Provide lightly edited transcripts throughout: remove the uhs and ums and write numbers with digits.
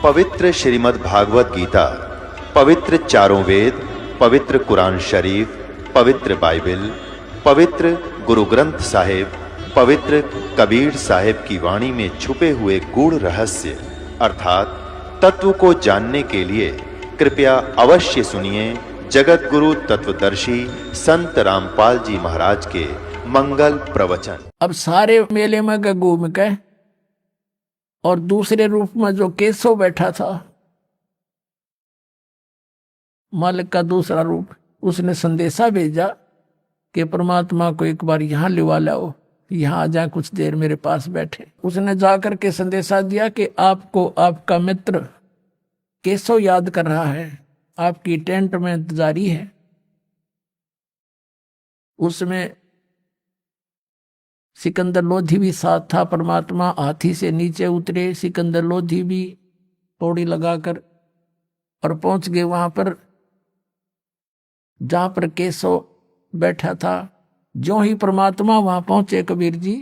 पवित्र श्रीमद् भागवत गीता, पवित्र चारों वेद, पवित्र कुरान शरीफ, पवित्र बाइबल, पवित्र गुरु ग्रंथ साहिब, पवित्र कबीर साहिब की वाणी में छुपे हुए गूढ़ रहस्य अर्थात तत्व को जानने के लिए कृपया अवश्य सुनिए जगत गुरु तत्वदर्शी संत रामपाल जी महाराज के मंगल प्रवचन। अब सारे मेले में घूम के और दूसरे रूप में जो केशव बैठा था, मालिक का दूसरा रूप, उसने संदेशा भेजा कि परमात्मा को एक बार यहाँ लिवा लाओ, यहाँ आ जाए, कुछ देर मेरे पास बैठे। उसने जाकर के संदेशा दिया कि आपको आपका मित्र केशव याद कर रहा है, आपकी टेंट में इंतजारी है। उसमें सिकंदर लोधी भी साथ था। परमात्मा हाथी से नीचे उतरे, सिकंदर लोधी भी पौड़ी लगाकर और पहुंच गए वहां पर जहां पर केशव बैठा था। जो ही परमात्मा वहां पहुंचे, कबीर जी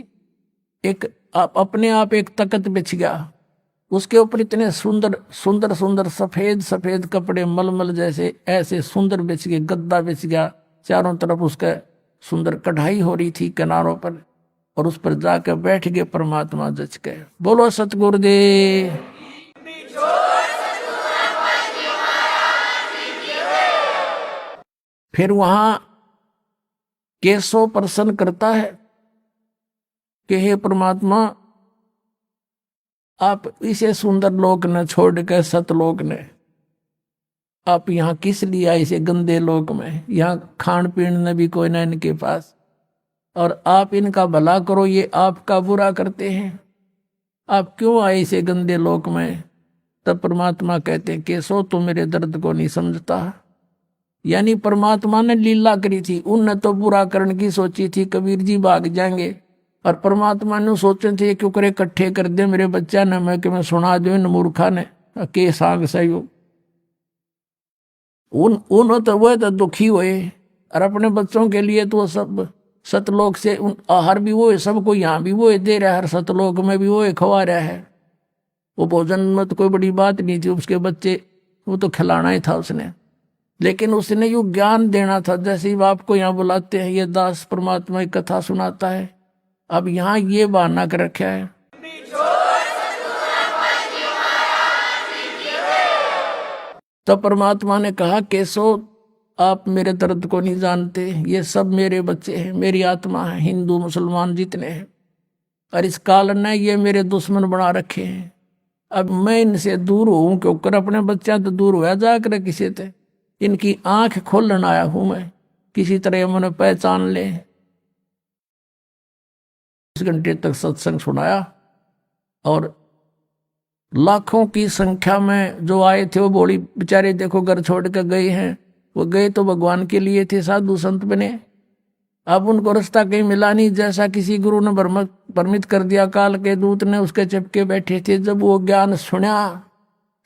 एक अपने आप एक तख्त बिछ गया, उसके ऊपर इतने सुंदर सुंदर सुंदर सफेद सफेद कपड़े मलमल जैसे ऐसे सुंदर बिछ गए, गद्दा बिछ गया, चारों तरफ उसका सुंदर कढ़ाई हो रही थी किनारों पर, और उस पर जाकर बैठ गए परमात्मा जच के। बोलो सतगुरुदेव। फिर वहां केशव प्रसन्न करता है कि हे परमात्मा, आप इसे सुंदर लोक ने छोड़ कर सतलोक ने आप यहाँ किस लिए आए, इसे गंदे लोक में? यहाँ खान पीन ने भी कोई ना इनके पास, और आप इनका भला करो, ये आपका बुरा करते हैं, आप क्यों आए इसे गंदे लोक में? तब परमात्मा कहते हैं केशव तू मेरे दर्द को नहीं समझता। यानी परमात्मा ने लीला करी थी, उनने तो बुरा करने की सोची थी, कबीर जी भाग जाएंगे, और परमात्मा ने सोचे थे क्यों करे इकट्ठे कर दे मेरे बच्चा ने, मैं कि मैं सुना दू इन मूर्खा ने के सांग सहयोग। उन तो वह तो दुखी हुए, और अपने बच्चों के लिए तो सब सतलोक से आहार भी वो है, सबको यहाँ भी वो दे रहा है, सतलोक में भी वो खवा रहा है। वो भोजन में तो कोई बड़ी बात नहीं थी, उसके बच्चे वो तो खिलाना ही था उसने, लेकिन उसने यू ज्ञान देना था। जैसे ही आपको यहाँ बुलाते हैं, ये दास परमात्मा की कथा सुनाता है, अब यहाँ ये बहाना कर रखा है। तो परमात्मा ने कहा केशव आप मेरे दर्द को नहीं जानते, ये सब मेरे बच्चे हैं, मेरी आत्मा है, हिंदू मुसलमान जितने हैं, और इस काल ने ये मेरे दुश्मन बना रखे हैं। अब मैं इनसे दूर हूं, क्योंकि अपने बच्चा तो दूर हुआ जाकर किसी से, इनकी आंख खोलन आया हूं मैं, किसी तरह मैंने पहचान ले। 20 घंटे तक सत्संग सुनाया, और लाखों की संख्या में जो आए थे वो बोली बेचारे देखो घर छोड़ कर गए हैं, वो गए तो भगवान के लिए थे, साधु संत बने, अब उनको रास्ता कहीं मिला नहीं, जैसा किसी गुरु ने परमित कर दिया, काल के दूत ने उसके चिपके बैठे थे। जब वो ज्ञान सुना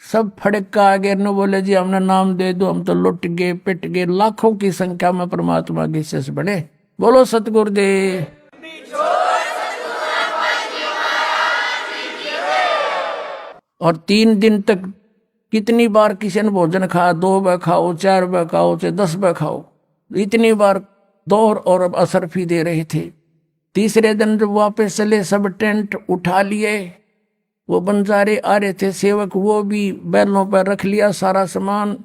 सब फड़क का आगे न बोले जी हमने नाम दे दो, हम तो लुट गए पिट गए। लाखों की संख्या में परमात्मा के शिष्य बने। बोलो सतगुरुदेव। और 3 दिन तक कितनी बार किसी ने भोजन खाया, 2 बार खाओ, 4 बार खाओ, चाहे 10 बार खाओ, इतनी बार दौर और अब असरफी दे रहे थे। तीसरे दिन जब वापस चले, सब टेंट उठा लिए, वो बंजारे आ रहे थे सेवक, वो भी बैलों पर रख लिया सारा सामान,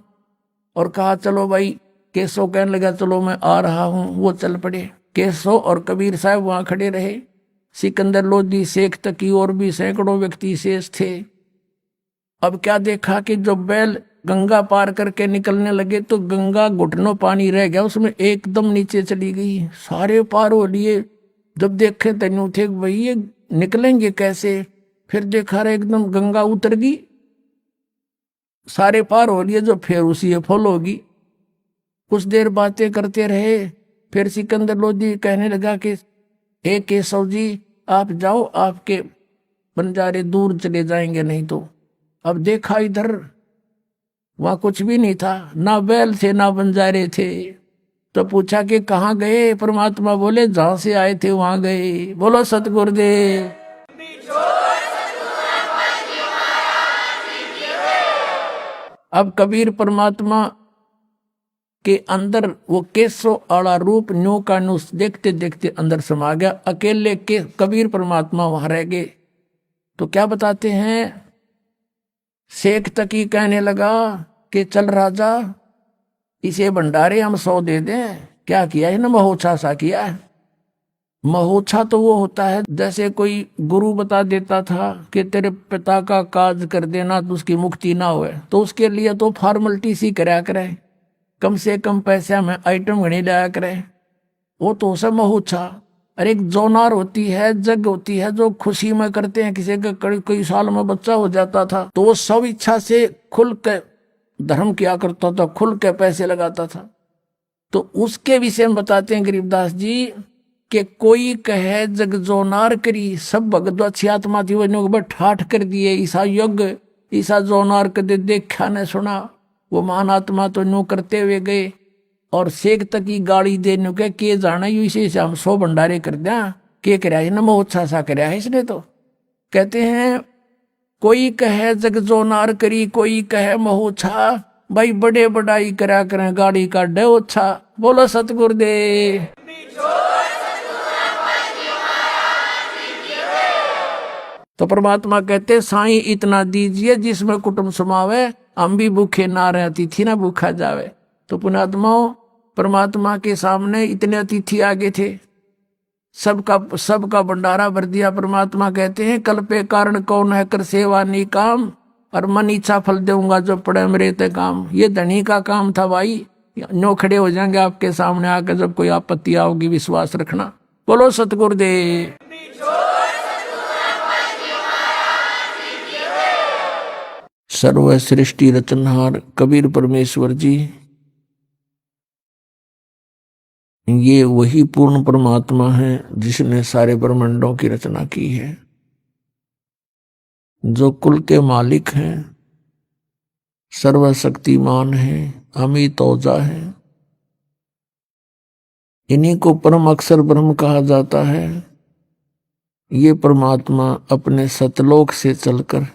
और कहा चलो भाई। केशव कहने लगा चलो मैं आ रहा हूं, वो चल पड़े। केशव और कबीर साहब वहां खड़े रहे, सिकंदर लोधी शेख तकी और भी सैकड़ों व्यक्ति शेष थे। अब क्या देखा कि जो बैल गंगा पार करके निकलने लगे तो गंगा घुटनों पानी रह गया, उसमें एकदम नीचे चली गई, सारे पार हो लिए। जब देखे तनु थे भाई ये निकलेंगे कैसे, फिर देखा रहे एकदम गंगा उतर गई, सारे पार हो लिए, जो फिर उसी फॉलो होगी। कुछ देर बातें करते रहे, फिर सिकंदर लोधी कहने लगा कि हे केशव जी आप जाओ, आपके बंजारे दूर चले जाएंगे नहीं तो। अब देखा इधर, वहां कुछ भी नहीं था, ना बैल थे ना बंजारे थे। तो पूछा कि कहाँ गए? परमात्मा बोले जहां से आए थे वहां गए। बोलो सतगुरुदेव। अब कबीर परमात्मा के अंदर वो केसो आला रूप न्यू का न्यू देखते देखते अंदर समा गया। अकेले के कबीर परमात्मा वहां रह गए। तो क्या बताते हैं, शेख तकी कहने लगा कि चल राजा, इसे भंडारे हम 100 दे दें। क्या किया है ना, महोत्सा सा किया है। महोत्सा तो वो होता है जैसे कोई गुरु बता देता था कि तेरे पिता का काज कर देना तो उसकी मुक्ति ना होए, तो उसके लिए तो फॉर्मेलिटी सी कराया करे, कम से कम पैसा में आइटम घनी लाया करे, वो तो सब महोत्सा। और एक जोनार होती है, जग होती है, जो खुशी में करते हैं। किसी का कई साल में बच्चा हो जाता था तो वो सब इच्छा से खुल के धर्म किया करता था, खुल के पैसे लगाता था। तो उसके विषय में बताते हैं गरीबदास जी कि कोई कहे जग जोनार करी, सब भगत अच्छी आत्मा थी वो ठाठ कर दिए। ईसा यज्ञ ईसा जोनार कदे देखा न सुना, वो महान आत्मा तो न्यू करते हुए गए। और शेख तक की गाड़ी देने के जाना यू इसे हम 100 भंडारे कर दिया, के कराया है ना, महोत्सा सा कराया है इसने। तो कहते हैं कोई कहे जग जोनार करी, कोई कहे महोत्सा, भाई बड़े बड़ाई करा करें गाड़ी का डे अच्छा। बोलो सतगुरुदेव। तो परमात्मा कहते साईं इतना दीजिए जिसमें कुटुंब समावे, हम भी भूखे ना रहे अतिथि ना भूखा जावे। तो पुणात्माओं, परमात्मा के सामने इतने अतिथि आगे थे, सबका भंडारा भर दिया। परमात्मा कहते हैं कल पे कारण कौन है कर सेवा नी काम, और मन इच्छा फल दूंगा जो पड़े मेरे ते काम। ये धनी का काम था भाई, नो खड़े हो जाएंगे आपके सामने आकर जब कोई आपत्ति आओगी, विश्वास रखना। बोलो सतगुरुदेव। सर्व सृष्टि रचनहार कबीर परमेश्वर जी, ये वही पूर्ण परमात्मा है जिसने सारे ब्रह्मांडों की रचना की है, जो कुल के मालिक हैं, सर्वशक्तिमान है, अमित ओजा है। इन्हीं को परम अक्षर ब्रह्म कहा जाता है। ये परमात्मा अपने सतलोक से चलकर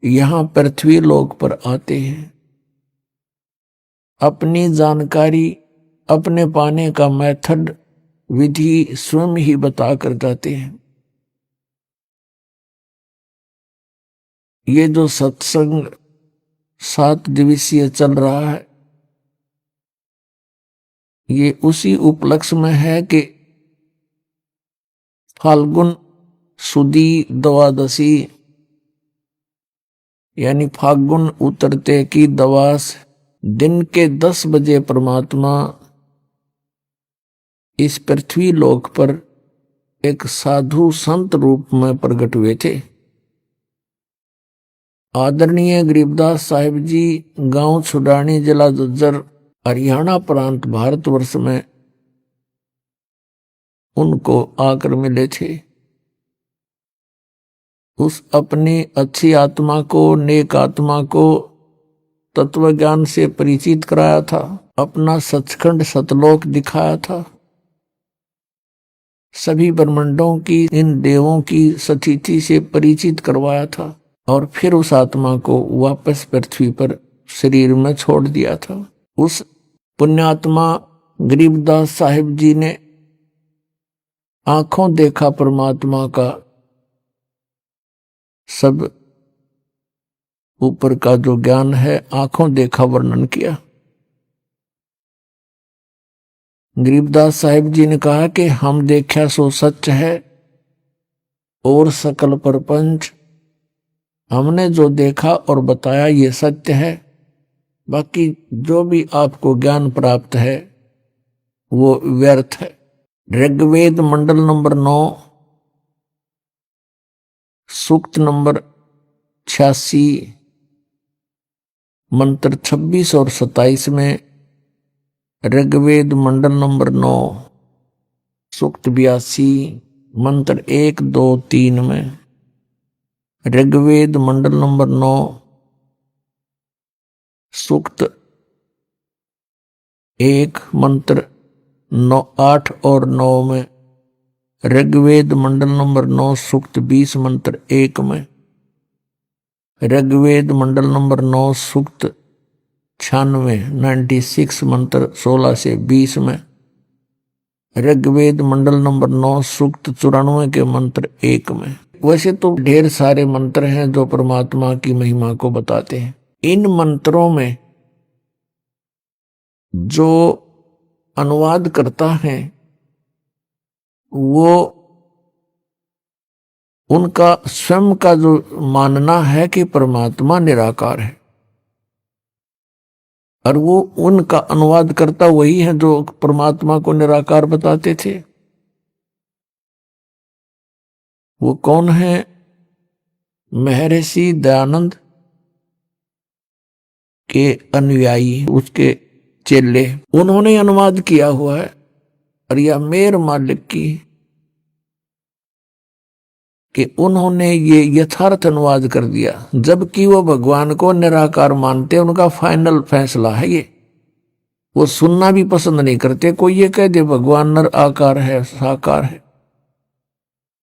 यहां पृथ्वी लोक पर आते हैं, अपनी जानकारी अपने पाने का मेथड विधि स्वयं ही बता कर जाते हैं। ये जो सत्संग 7 दिवसीय चल रहा है, ये उसी उपलक्ष्य में है कि फाल्गुन सुदी द्वादशी यानी फाल्गुन उतरते की दवास दिन के 10 बजे परमात्मा इस पृथ्वी लोक पर एक साधु संत रूप में प्रकट हुए थे। आदरणीय गरीबदास साहिब जी गांव छुडानी, जिला झज्जर, हरियाणा प्रांत, भारतवर्ष में उनको आकर मिले थे। उस अपनी अच्छी आत्मा को, नेक आत्मा को तत्व ज्ञान से परिचित कराया था, अपना सचखंड सतलोक दिखाया था, सभी ब्रह्मांडों की, इन देवों की सतिथि से परिचित करवाया था, और फिर उस आत्मा को वापस पृथ्वी पर शरीर में छोड़ दिया था। उस पुण्यात्मा गरीबदास साहिब जी ने आंखों देखा परमात्मा का सब ऊपर का जो ज्ञान है, आंखों देखा वर्णन किया। गरीबदास साहिब जी ने कहा कि हम देखा सो सच है और सकल परपंच, हमने जो देखा और बताया ये सत्य है, बाकी जो भी आपको ज्ञान प्राप्त है वो व्यर्थ है। ऋग्वेद मंडल नंबर 9 सूक्त नंबर 86 मंत्र 26 और 27 में, ऋग्वेद मंडल नंबर 9 सूक्त 82 मंत्र 1, 2, 3 में, ऋग्वेद मंडल नंबर 9 सूक्त 1 मंत्र 9, 8 और 9 में, ऋग्वेद मंडल नंबर 9 सूक्त 20 मंत्र 1 में, ऋग्वेद मंडल नंबर 9 सूक्त 96 मंत्र 16 से 20 में, ऋग्वेद मंडल नंबर 9 सूक्त 94 के मंत्र 1 में। वैसे तो ढेर सारे मंत्र हैं जो परमात्मा की महिमा को बताते हैं। इन मंत्रों में जो अनुवाद करता है वो उनका स्वयं का जो मानना है कि परमात्मा निराकार है, और वो उनका अनुवाद करता वही है जो परमात्मा को निराकार बताते थे। वो कौन है? महर्षि दयानंद के अनुयायी, उसके चेले, उन्होंने अनुवाद किया हुआ है। और यह मेर मालिक की कि उन्होंने ये यथार्थ अनुवाद कर दिया, जबकि वो भगवान को निराकार मानते, उनका फाइनल फैसला है ये। वो सुनना भी पसंद नहीं करते कोई ये कह दे भगवान नर आकार है, साकार है।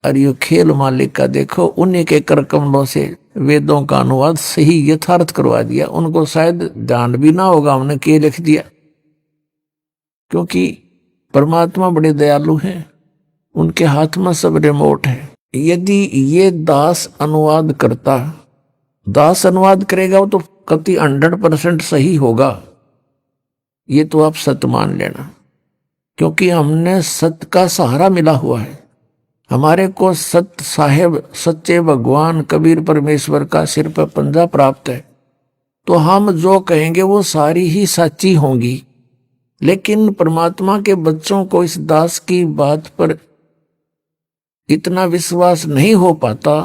और ये खेल मालिक का देखो, उन्हीं के कर कमलों से वेदों का अनुवाद सही यथार्थ करवा दिया। उनको शायद ध्यान भी ना होगा हमने के लिख दिया, क्योंकि परमात्मा बड़े दयालु हैं, उनके हाथ में सब रिमोट है। यदि ये दास अनुवाद करता, दास अनुवाद करेगा वो तो कति 100% सही होगा, ये तो आप सत्य मान लेना। क्योंकि हमने सत्य का सहारा मिला हुआ है, हमारे को सत्य साहेब सच्चे भगवान कबीर परमेश्वर का सिर पर पंजा प्राप्त है, तो हम जो कहेंगे वो सारी ही सच्ची होंगी। लेकिन परमात्मा के बच्चों को इस दास की बात पर इतना विश्वास नहीं हो पाता,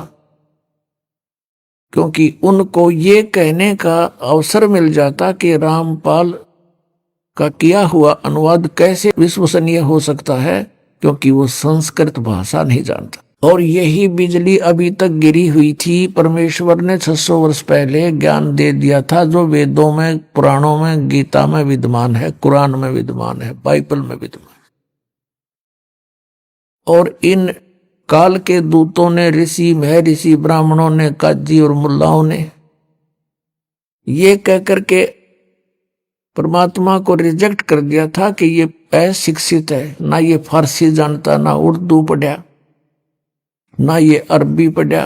क्योंकि उनको ये कहने का अवसर मिल जाता कि रामपाल का किया हुआ अनुवाद कैसे विश्वसनीय हो सकता है, क्योंकि वो संस्कृत भाषा नहीं जानता। और यही बिजली अभी तक गिरी हुई थी। परमेश्वर ने 600 वर्ष पहले ज्ञान दे दिया था, जो वेदों में, पुराणों में, गीता में विद्यमान है, कुरान में विद्यमान है, बाइबल में विद्यमान है। और इन काल के दूतों ने, ऋषि महर्षि ब्राह्मणों ने, काजी और मुल्लाओं ने ये कहकर के परमात्मा को रिजेक्ट कर दिया था कि ये अशिक्षित है, ना ये फारसी जानता, ना उर्दू पढ़ा, ना ये अरबी पढ़ा,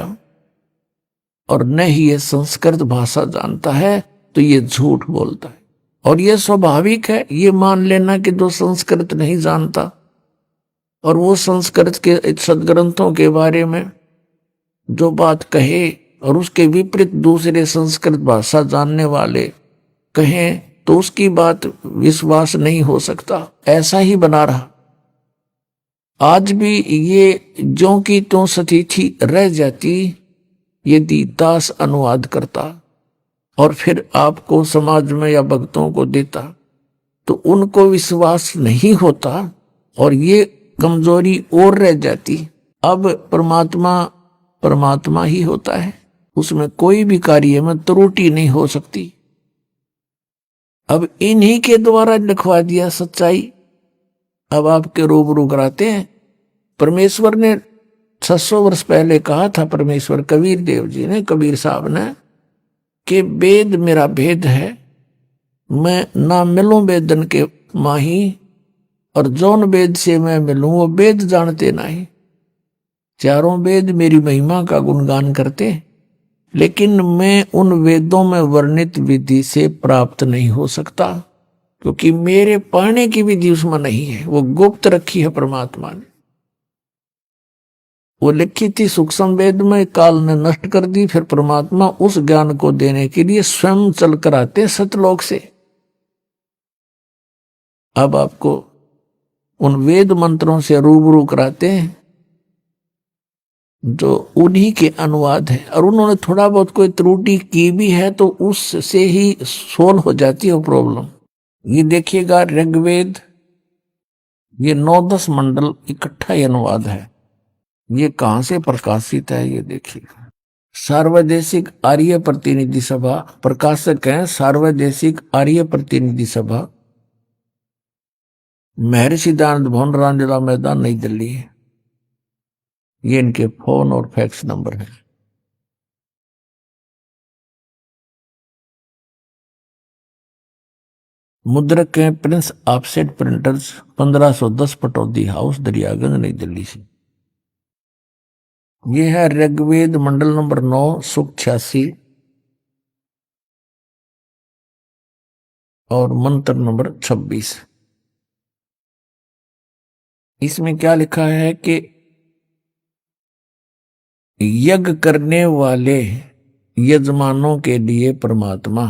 और न ही ये संस्कृत भाषा जानता है, तो ये झूठ बोलता है। और ये स्वाभाविक है ये मान लेना कि जो संस्कृत नहीं जानता और वो संस्कृत के सदग्रंथों के बारे में जो बात कहे और उसके विपरीत दूसरे संस्कृत भाषा जानने वाले कहें, तो उसकी बात विश्वास नहीं हो सकता। ऐसा ही बना रहा। आज भी ये ज्यों की त्यों स्थिति रह जाती यदि दास अनुवाद करता और फिर आपको समाज में या भक्तों को देता, तो उनको विश्वास नहीं होता और ये कमजोरी और रह जाती। अब परमात्मा ही होता है, उसमें कोई भी कार्य में त्रुटि नहीं हो सकती। अब इन्हीं के द्वारा लिखवा दिया सच्चाई, अब आपके रूबरू कराते हैं। परमेश्वर ने 600 वर्ष पहले कहा था, परमेश्वर कबीर देव जी ने, कबीर साहब ने, कि वेद मेरा भेद है, मैं ना मिलूं वेदन के माही, और जौन वेद से मैं मिलूं वो वेद जानते नहीं। चारों वेद मेरी महिमा का गुणगान करते, लेकिन मैं उन वेदों में वर्णित विधि से प्राप्त नहीं हो सकता, क्योंकि मेरे पाने की विधि उसमें नहीं है, वो गुप्त रखी है परमात्मा ने। वो लिखी थी सूक्ष्म वेद में, काल ने नष्ट कर दी। फिर परमात्मा उस ज्ञान को देने के लिए स्वयं चल कर आते सतलोक से। अब आपको उन वेद मंत्रों से रूबरू कराते हैं जो उन्हीं के अनुवाद है, और उन्होंने थोड़ा बहुत कोई त्रुटि की भी है तो उससे ही सोल्व हो जाती है प्रॉब्लम। ये देखिएगा, ऋग्वेद ये 9-10 मंडल इकट्ठा ही अनुवाद है। ये कहां से प्रकाशित है ये देखिएगा। सार्वदेशिक आर्य प्रतिनिधि सभा, प्रकाशक हैं सार्वदेशिक आर्य प्रतिनिधि सभा, महर्षि दयानंद भवन, रामलीला मैदान, नई दिल्ली है। ये इनके फोन और फैक्स नंबर है। मुद्रक है Prince offset printers 1510 Pataudi house Daryaganj नई दिल्ली से। ये है ऋग्वेद मंडल नंबर 9 सुख 86 और मंत्र नंबर 26। इसमें क्या लिखा है कि यज्ञ करने वाले यजमानों के लिए परमात्मा,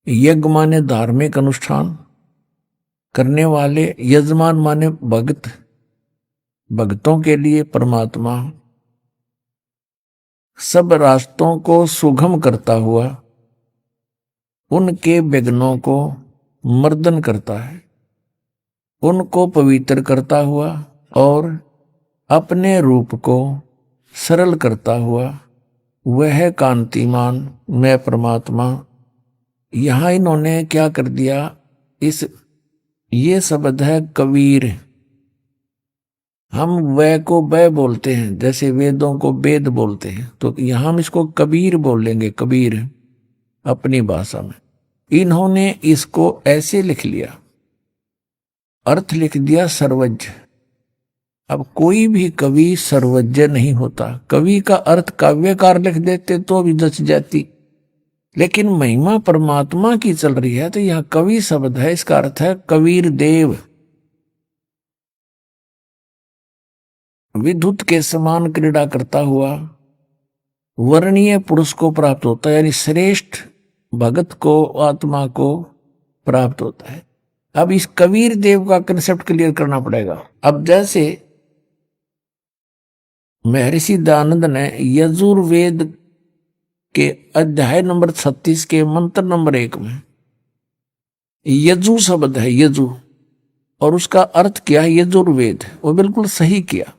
यज्ञ माने धार्मिक अनुष्ठान करने वाले, यजमान माने भक्त, भक्तों के लिए परमात्मा सब रास्तों को सुगम करता हुआ उनके विघ्नों को मर्दन करता है, उनको पवित्र करता हुआ और अपने रूप को सरल करता हुआ वह कांतिमान मैं परमात्मा। यहां इन्होंने क्या कर दिया, ये शब्द है कबीर। हम वह को वह बोलते हैं, जैसे वेदों को वेद बोलते हैं, तो यहां हम इसको कबीर बोलेंगे, कबीर अपनी भाषा में। इन्होंने इसको ऐसे लिख लिया, अर्थ लिख दिया सर्वज्ञ। अब कोई भी कवि सर्वज्ञ नहीं होता। कवि का अर्थ काव्यकार लिख देते तो भी जच जाती, लेकिन महिमा परमात्मा की चल रही है तो यह कवि शब्द है, इसका अर्थ है कबीर देव। विद्युत के समान क्रीड़ा करता हुआ वर्णीय पुरुष को प्राप्त होता है, यानी श्रेष्ठ भगत को, आत्मा को प्राप्त होता है। अब इस कबीर देव का कंसेप्ट क्लियर करना पड़ेगा। अब जैसे महर्षि दयानंद ने यजुर्वेद के अध्याय नंबर 36 के मंत्र नंबर 1 में यजु शब्द है, यजु, और उसका अर्थ क्या है यजुर्वेद, वो बिल्कुल सही किया।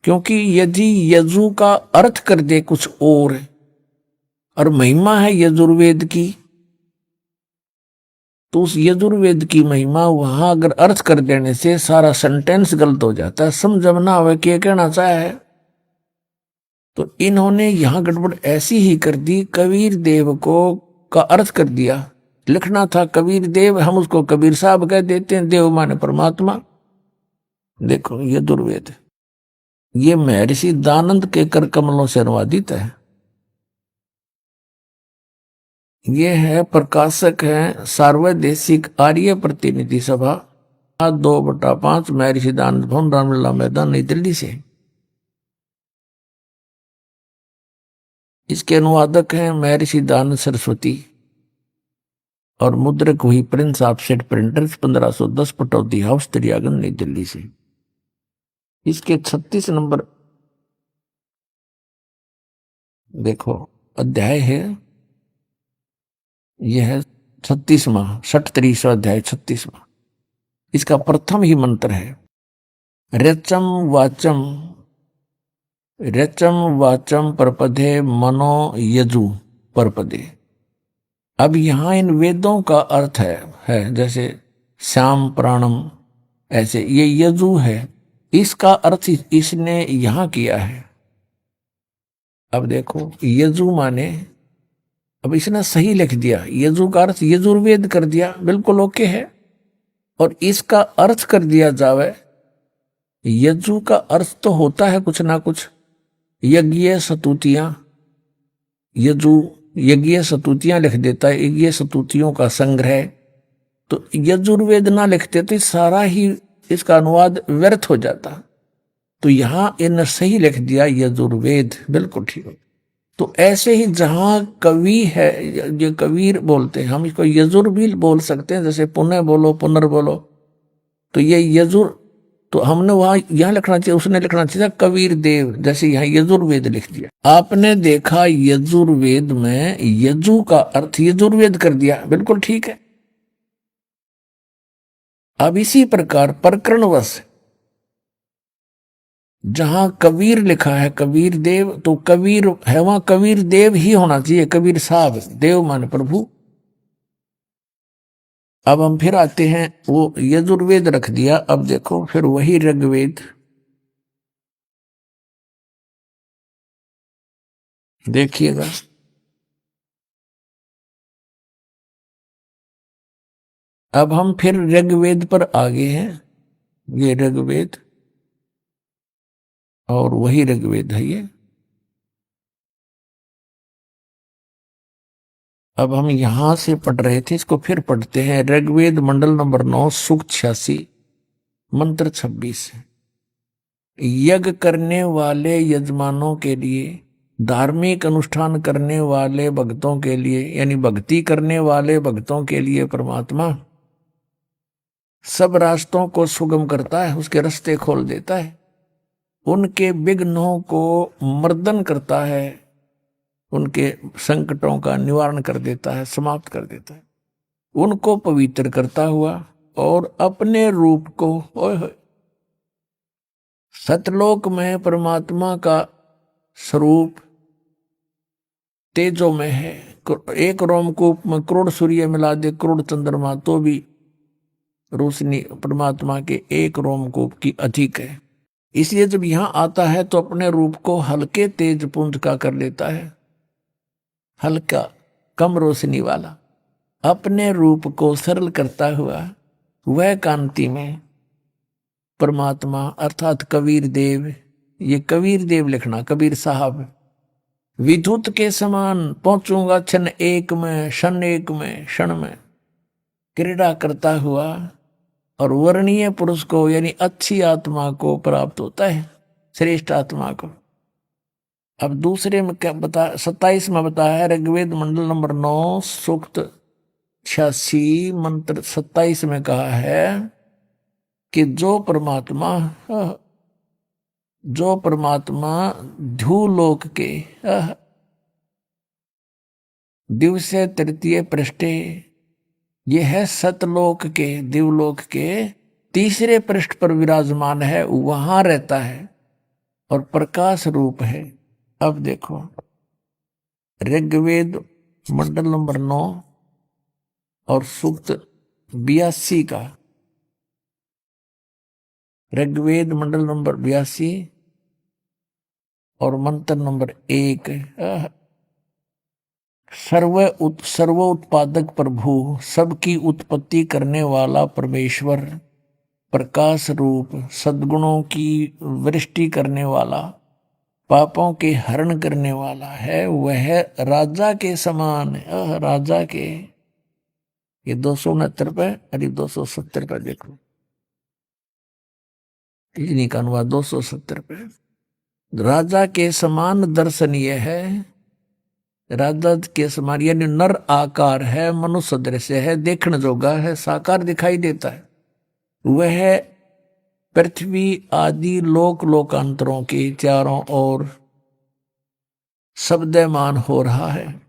क्योंकि यदि यजु का अर्थ कर दे कुछ और महिमा है यजुर्वेद की, तो उस यजुर्वेद की महिमा वहां अगर अर्थ कर देने से सारा सेंटेंस गलत हो जाता है, समझ ना आवे क्या कहना चाहे है। तो इन्होंने यहां गड़बड़ ऐसी ही कर दी, कबीर देव को का अर्थ कर दिया। लिखना था कबीर देव, हम उसको कबीर साहब कह देते हैं, देव माने परमात्मा। देखो ये दुर्वेद, ये महर्षि दयानंद के कर कमलों से अनुवादित है। ये है प्रकाशक है सार्वदेशिक आर्य प्रतिनिधि सभा 2/5 महर्षि दयानंद भवन रामलीला मैदान नई दिल्ली से। इसके अनुवादक हैं महर्षि दयानंद सरस्वती और मुद्रक हुई Prince offset printers 1510 Pataudi house Daryaganj नई दिल्ली से। इसके 36 नंबर देखो अध्याय है, यह है 36वां 37वां अध्याय 36वां। इसका प्रथम ही मंत्र है रचम वाचम, रचम वाचम परपदे मनो यजु परपदे। अब यहां इन वेदों का अर्थ है जैसे श्याम प्राणम, ऐसे ये यजु है, इसका अर्थ इसने यहां किया है। अब देखो यजु माने, अब इसने सही लिख दिया, यजु का अर्थ यजुर्वेद कर दिया, बिल्कुल ओके है। और इसका अर्थ कर दिया जावे, यजु का अर्थ तो होता है कुछ ना कुछ, यज्ञ स्तुतियां, यजु यज्ञ स्तुतियां लिख देता है, यज्ञ स्तुतियों का संग्रह। तो यजुर्वेद ना लिखते तो सारा ही इसका अनुवाद व्यर्थ हो जाता। तो यहां इन सही लिख दिया यजुर्वेद, बिल्कुल ठीक। तो ऐसे ही जहां कवि है, ये कबीर बोलते हैं, हम इसको यजुर भी बोल सकते हैं, जैसे पुनः बोलो पुनर्बोलो। तो ये यजुर, तो हमने वहां यहां लिखना चाहिए, उसने लिखना चाहिए कबीर देव, जैसे यहां यजुर्वेद लिख दिया। आपने देखा यजुर्वेद में यजु का अर्थ यजुर्वेद कर दिया, बिल्कुल ठीक है। अब इसी प्रकार प्रकरणवश जहां कबीर लिखा है कबीर देव, तो कबीर है वहां कबीर देव ही होना चाहिए, कबीर साहब, देव मान प्रभु। अब हम फिर आते हैं, वो यजुर्वेद रख दिया, अब देखो फिर वही ऋग्वेद, देखिएगा अब हम फिर ऋग्वेद पर आ गए हैं। ये ऋग्वेद और वही ऋग्वेद है ये। अब हम यहां से पढ़ रहे थे, इसको फिर पढ़ते हैं। ऋग्वेद मंडल नंबर 9 सूक्त 86 मंत्र 26। यज्ञ करने वाले यजमानों के लिए, धार्मिक अनुष्ठान करने वाले भक्तों के लिए, यानी भक्ति करने वाले भक्तों के लिए परमात्मा सब रास्तों को सुगम करता है, उसके रास्ते खोल देता है, उनके विघ्नों को मर्दन करता है, उनके संकटों का निवारण कर देता है, समाप्त कर देता है, उनको पवित्र करता हुआ और अपने रूप को, ओए सतलोक में परमात्मा का स्वरूप तेजो में है। एक रोमकूप में करोड़ सूर्य मिला दे, करोड़ चंद्रमा, तो भी रोशनी परमात्मा के एक रोमकूप की अधिक है। इसलिए जब यहां आता है तो अपने रूप को हल्के तेज पुंज का कर लेता है, हल्का कम रोशनी वाला, अपने रूप को सरल करता हुआ वह कांति में परमात्मा अर्थात कबीर देव, ये कबीर देव लिखना, कबीर साहब, विद्युत के समान पहुंचूंगा क्षण एक में, क्षण एक में, क्षण में क्रीड़ा करता हुआ और वर्णीय पुरुष को यानी अच्छी आत्मा को प्राप्त होता है, श्रेष्ठ आत्मा को। अब दूसरे में क्या बता, 27 में बताया है ऋग्वेद मंडल नंबर 9 सूक्त 86 मंत्र 27 में कहा है कि जो परमात्मा ध्युलोक के दिवसे तृतीय पृष्ठे, ये है सतलोक के, दिवलोक के तीसरे पृष्ठ पर विराजमान है, वहां रहता है और प्रकाश रूप है। अब देखो ऋग्वेद मंडल नंबर 9 और सूक्त 82 का, ऋग्वेद मंडल नंबर 82 और मंत्र नंबर 1, सर्व उत्पादक प्रभु, सबकी उत्पत्ति करने वाला परमेश्वर, प्रकाश रूप, सद्गुणों की वृष्टि करने वाला, पापों के हरण करने वाला है, वह राजा के समान, राजा के, ये 269 पे, अरे 270 पे देखो, इन्हीं का अनुवाद 270 पे, राजा के समान दर्शनीय है, राजा के समान यानी नर आकार है, मनुष्य दृश्य है, देखने जोगा है, साकार दिखाई देता है, वह पृथ्वी आदि लोक लोकांतरों के चारों ओर शब्दमान हो रहा है,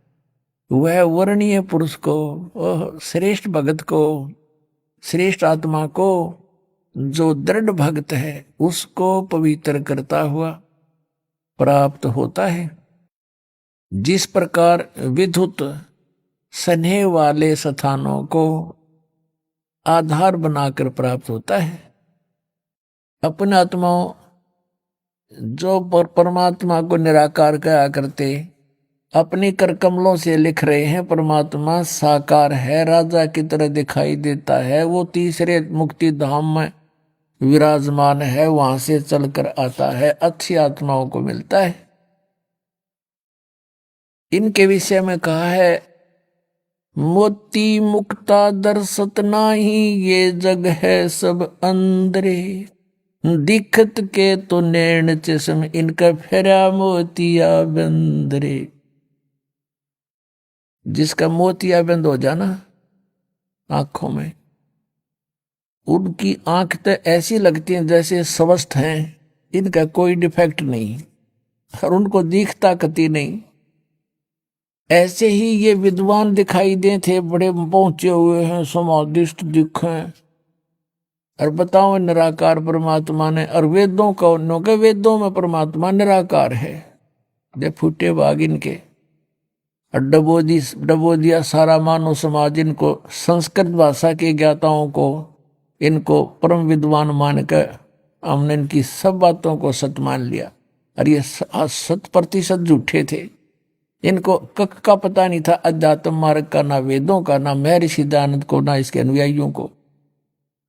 वह वर्णीय पुरुष को, श्रेष्ठ भगत को, श्रेष्ठ आत्मा को, जो दृढ़ भक्त है उसको पवित्र करता हुआ प्राप्त होता है। जिस प्रकार विद्युत स्नेह वाले स्थानों को आधार बनाकर प्राप्त होता है, अपने आत्माओं जो परमात्मा को निराकार कहा करते अपने कर कमलों से लिख रहे हैं परमात्मा साकार है, राजा की तरह दिखाई देता है, वो तीसरे मुक्ति धाम में विराजमान है, वहां से चलकर आता है, अच्छी आत्माओं को मिलता है। इनके विषय में कहा है मोती मुक्ता दर्शत नाही, ये जग है सब अंदरे, दिखत के तो नैन चश्म, इनका फेरा मोतिया बंदरे। जिसका मोतिया बंद हो जाना आंखों में, उनकी आंख तो ऐसी लगती है जैसे स्वस्थ हैं, इनका कोई डिफेक्ट नहीं और उनको दिखता कति नहीं। ऐसे ही ये विद्वान दिखाई दे थे, बड़े पहुंचे हुए हैं, समाधिष्ट दिखे, और बताओ निराकार परमात्मा ने, और वेदों का उन्होंने वेदों में परमात्मा निराकार है, दे फूटे बाग इनके, और डबो दिया सारा मानव समाज इनको, संस्कृत भाषा के ज्ञाताओं को, इनको परम विद्वान मानकर हमने इनकी सब बातों को सत्य मान लिया, और ये 100% झूठे थे। इनको कक का पता नहीं था, अध्यात्म मार्ग का, ना वेदों का, ना महर्षि दयानंद को, ना इसके अनुयायियों को,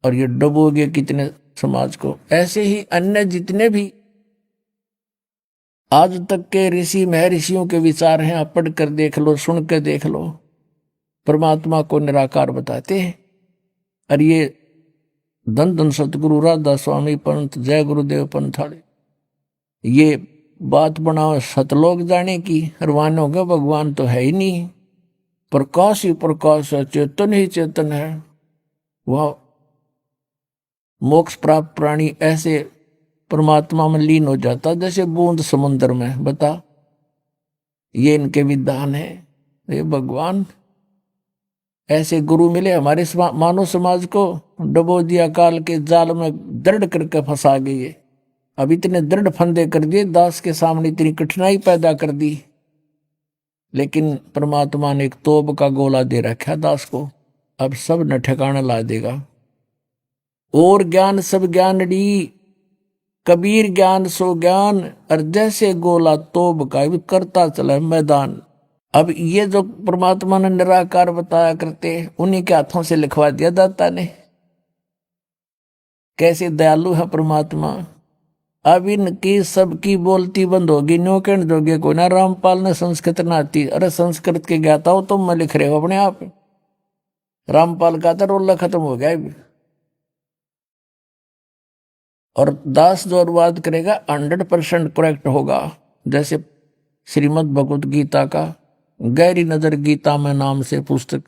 और ये डुबो गए कितने समाज को। ऐसे ही अन्य जितने भी आज तक के ऋषि महर्षियों के विचार हैं, आप पढ़ कर देख लो, सुन कर देख लो, परमात्मा को निराकार बताते हैं। और ये धन धन सतगुरु राधा स्वामी पंथ, जय गुरुदेव पंथाड़े, ये बात बनाओ सतलोक जाने की। रवान हो गया, भगवान तो है ही नहीं, प्रकाश ही प्रकाश है, चेतन ही चेतन है। वह मोक्ष प्राप्त प्राणी ऐसे परमात्मा में लीन हो जाता जैसे बूंद समुद्र में। बता, ये इनके विधान है। ये भगवान ऐसे गुरु मिले हमारे मानव समाज को, डबो दिया काल के जाल में दृढ़ करके फंसा गए। अब इतने दृढ़ फंदे कर दिए, दास के सामने इतनी कठिनाई पैदा कर दी, लेकिन परमात्मा ने एक तोप का गोला दे रखा दास को, अब सब न ठिकाना ला देगा। और ज्ञान सब ज्ञान डी, कबीर ज्ञान सो ज्ञान, और जैसे गोला तोप का भी करता चला मैदान। अब ये जो परमात्मा ने निराकार बताया करते, उन्हीं के हाथों से लिखवा दिया दाता ने। कैसे दयालु है परमात्मा। अब इनकी सबकी बोलती बंद होगी, न्यो कहने जोगे कोई ना। रामपाल ने संस्कृत ना आती, अरे संस्कृत के ज्ञाता हो तुम, मैं लिख रहे हो अपने आप। रामपाल का था रोला खत्म हो गया अभी। और दास जो अनुवाद करेगा 100% करेक्ट होगा। जैसे श्रीमद् भगवत गीता का गहरी नजर गीता में नाम से पुस्तक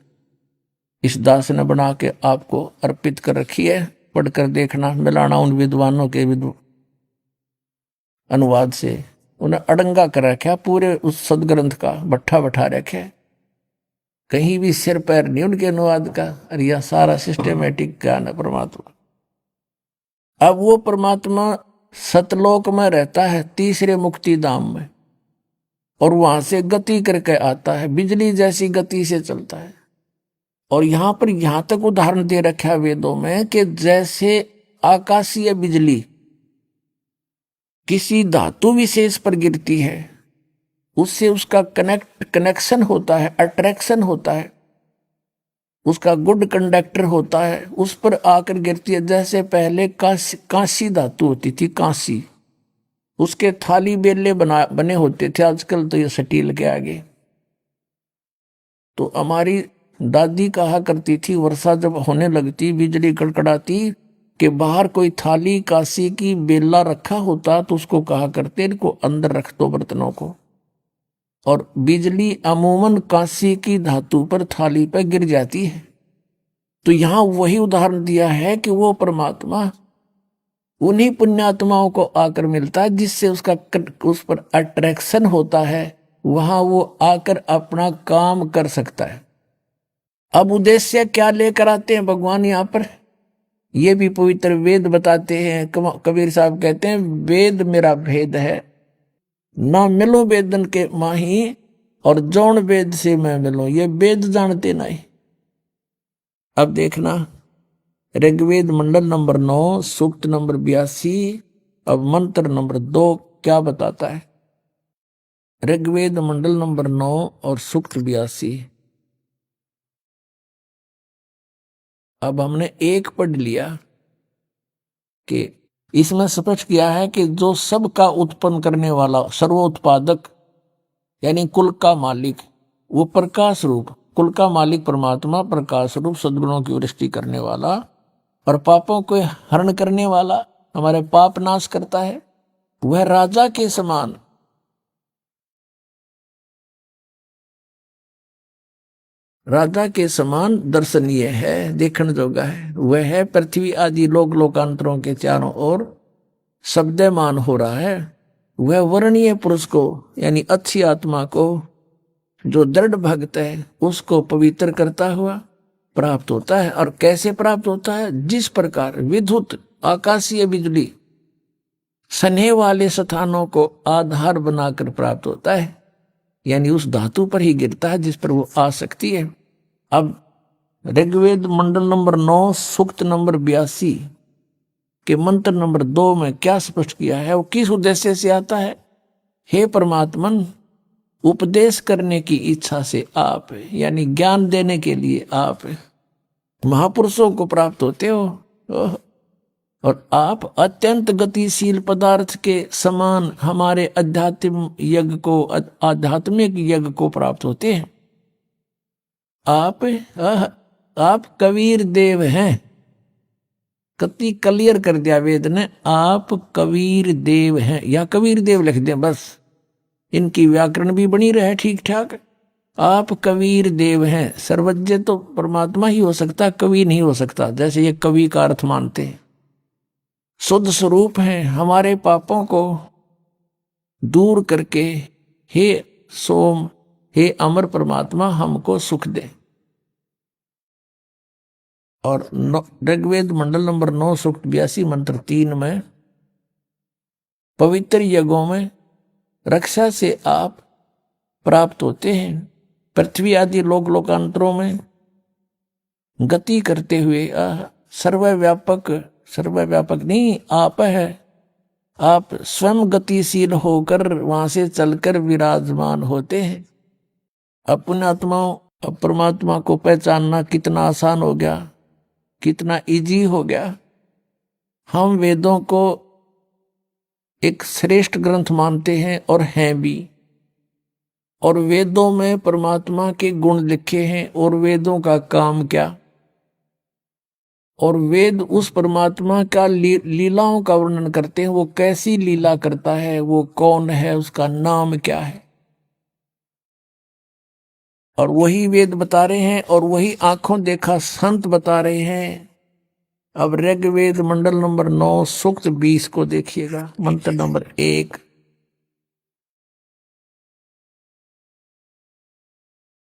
इस दास ने बना के आपको अर्पित कर रखी है, पढ़कर देखना, मिलाना उन विद्वानों के अनुवाद से। उन्हें अड़ंगा कर रखा पूरे उस सदग्रंथ का, भट्ठा बैठा रखे, कहीं भी सिर पैर नहीं उनके अनुवाद का। और यह सारा सिस्टेमेटिक ज्ञान है परमात्मा। अब वो परमात्मा सतलोक में रहता है, तीसरे मुक्ति धाम में, और वहां से गति करके आता है, बिजली जैसी गति से चलता है। और यहां पर यहां तक उदाहरण दे रखा है वेदों में कि जैसे आकाशीय बिजली किसी धातु विशेष पर गिरती है, उससे उसका कनेक्शन होता है, अट्रैक्शन होता है, उसका गुड कंडक्टर होता है, उस पर आकर गिरती है। जैसे पहले कांसी धातु होती थी, कांसी, उसके थाली बेले बने होते थे, आजकल तो ये स्टील के आगे। तो हमारी दादी कहा करती थी, वर्षा जब होने लगती, बिजली कड़कड़ाती, कि बाहर कोई थाली कांसी की बेला रखा होता तो उसको कहा करते, इनको अंदर रख दो बर्तनों को। और बिजली अमूमन कांसी की धातु पर, थाली पर गिर जाती है। तो यहां वही उदाहरण दिया है कि वो परमात्मा उन्हीं पुण्यात्माओं को आकर मिलता है जिससे उसका उस पर अट्रैक्शन होता है, वहां वो आकर अपना काम कर सकता है। अब उद्देश्य क्या लेकर आते हैं भगवान यहां पर, ये भी पवित्र वेद बताते हैं। कबीर साहब कहते हैं, वेद मेरा भेद है, ना मिलो वेदन के माही, और जौन वेद से मैं मिलूं, ये वेद जानते नहीं। अब देखना, ऋग्वेद मंडल नंबर 9 सूक्त नंबर 82, अब मंत्र नंबर 2 क्या बताता है। ऋग्वेद मंडल नंबर 9 और सूक्त 82। अब हमने एक पढ़ लिया कि इसमें स्पष्ट किया है कि जो सबका उत्पन्न करने वाला सर्वोत्पादक यानी कुल का मालिक, वो प्रकाश रूप, कुल का मालिक परमात्मा प्रकाश रूप सद्गुणों की वृष्टि करने वाला और पापों को हरण करने वाला, हमारे पाप नाश करता है। वह राजा के समान दर्शनीय है, देखने जोगा है। वह है पृथ्वी आदि लोक लोकांतरों के चारों ओर शब्दमान हो रहा है। वह वर्णीय पुरुष को यानी अच्छी आत्मा को, जो दृढ़ भक्त है, उसको पवित्र करता हुआ प्राप्त होता है। और कैसे प्राप्त होता है? जिस प्रकार विद्युत आकाशीय बिजली सने वाले स्थानों को आधार बनाकर प्राप्त होता है, यानी उस धातु पर ही गिरता है जिस पर वो आ सकती है। अब ऋग्वेद मंडल नंबर 9 सूक्त नंबर 82 के मंत्र नंबर 2 में क्या स्पष्ट किया है, वो किस उद्देश्य से आता है। हे परमात्मन, उपदेश करने की इच्छा से आप, यानी ज्ञान देने के लिए आप महापुरुषों को प्राप्त होते हो। और आप अत्यंत गतिशील पदार्थ के समान हमारे आध्यात्मिक यज्ञ को प्राप्त होते हैं। आप कबीर देव हैं। कति क्लियर कर दिया वेद ने, आप कबीर देव हैं, या कबीर देव लिख दें बस, इनकी व्याकरण भी बनी रहे ठीक ठाक। आप कबीर देव हैं। सर्वज्ञ तो परमात्मा ही हो सकता, कवि नहीं हो सकता, जैसे ये कवि का अर्थ मानते हैं। शुद्ध स्वरूप हैं। हमारे पापों को दूर करके हे सोम, हे अमर परमात्मा हमको सुख दे। और ऋग्वेद मंडल नंबर 9 सूक्त 82 मंत्र 3 में, पवित्र यज्ञों में रक्षा से आप प्राप्त होते हैं। पृथ्वी आदि लोक लोकांतरों में गति करते हुए सर्वव्यापक नहीं आप है। आप स्वयं गतिशील होकर वहां से चलकर विराजमान होते हैं। अपने आत्माओं परमात्मा को पहचानना कितना आसान हो गया, कितना इजी हो गया। हम वेदों को एक श्रेष्ठ ग्रंथ मानते हैं और हैं भी, और वेदों में परमात्मा के गुण लिखे हैं, और वेदों का काम क्या, और वेद उस परमात्मा का लीलाओं का वर्णन करते हैं। वो कैसी लीला करता है, वो कौन है, उसका नाम क्या है, और वही वेद बता रहे हैं, और वही आंखों देखा संत बता रहे हैं। अब ऋग्वेद मंडल नंबर 9 सूक्त 20 को देखिएगा, मंत्र नंबर 1।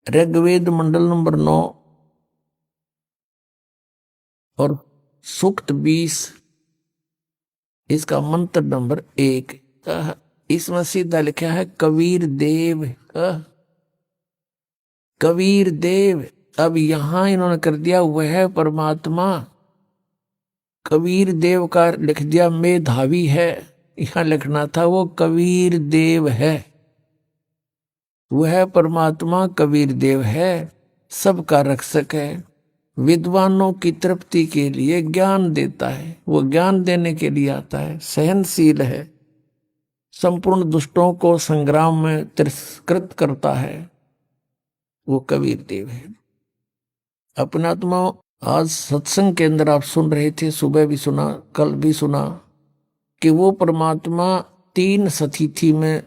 ऋग्वेद मंडल नंबर 9 और सूक्त 20, इसका मंत्र नंबर 1। इसमें सीधा लिखा है कबीर देव। कबीर देव, अब यहां इन्होंने कर दिया वह परमात्मा। कबीर देव का लिख दिया मेधावी है, यहां लिखना था वो कबीर देव है। वह परमात्मा कबीर देव है, सबका रक्षक है, विद्वानों की तृप्ति के लिए ज्ञान देता है, वो ज्ञान देने के लिए आता है, सहनशील है, संपूर्ण दुष्टों को संग्राम में तिरस्कृत करता है, वो कबीर देव है। अपना आत्मा, आज सत्संग के अंदर आप सुन रहे थे, सुबह भी सुना, कल भी सुना, कि वो परमात्मा 3 सतिथि में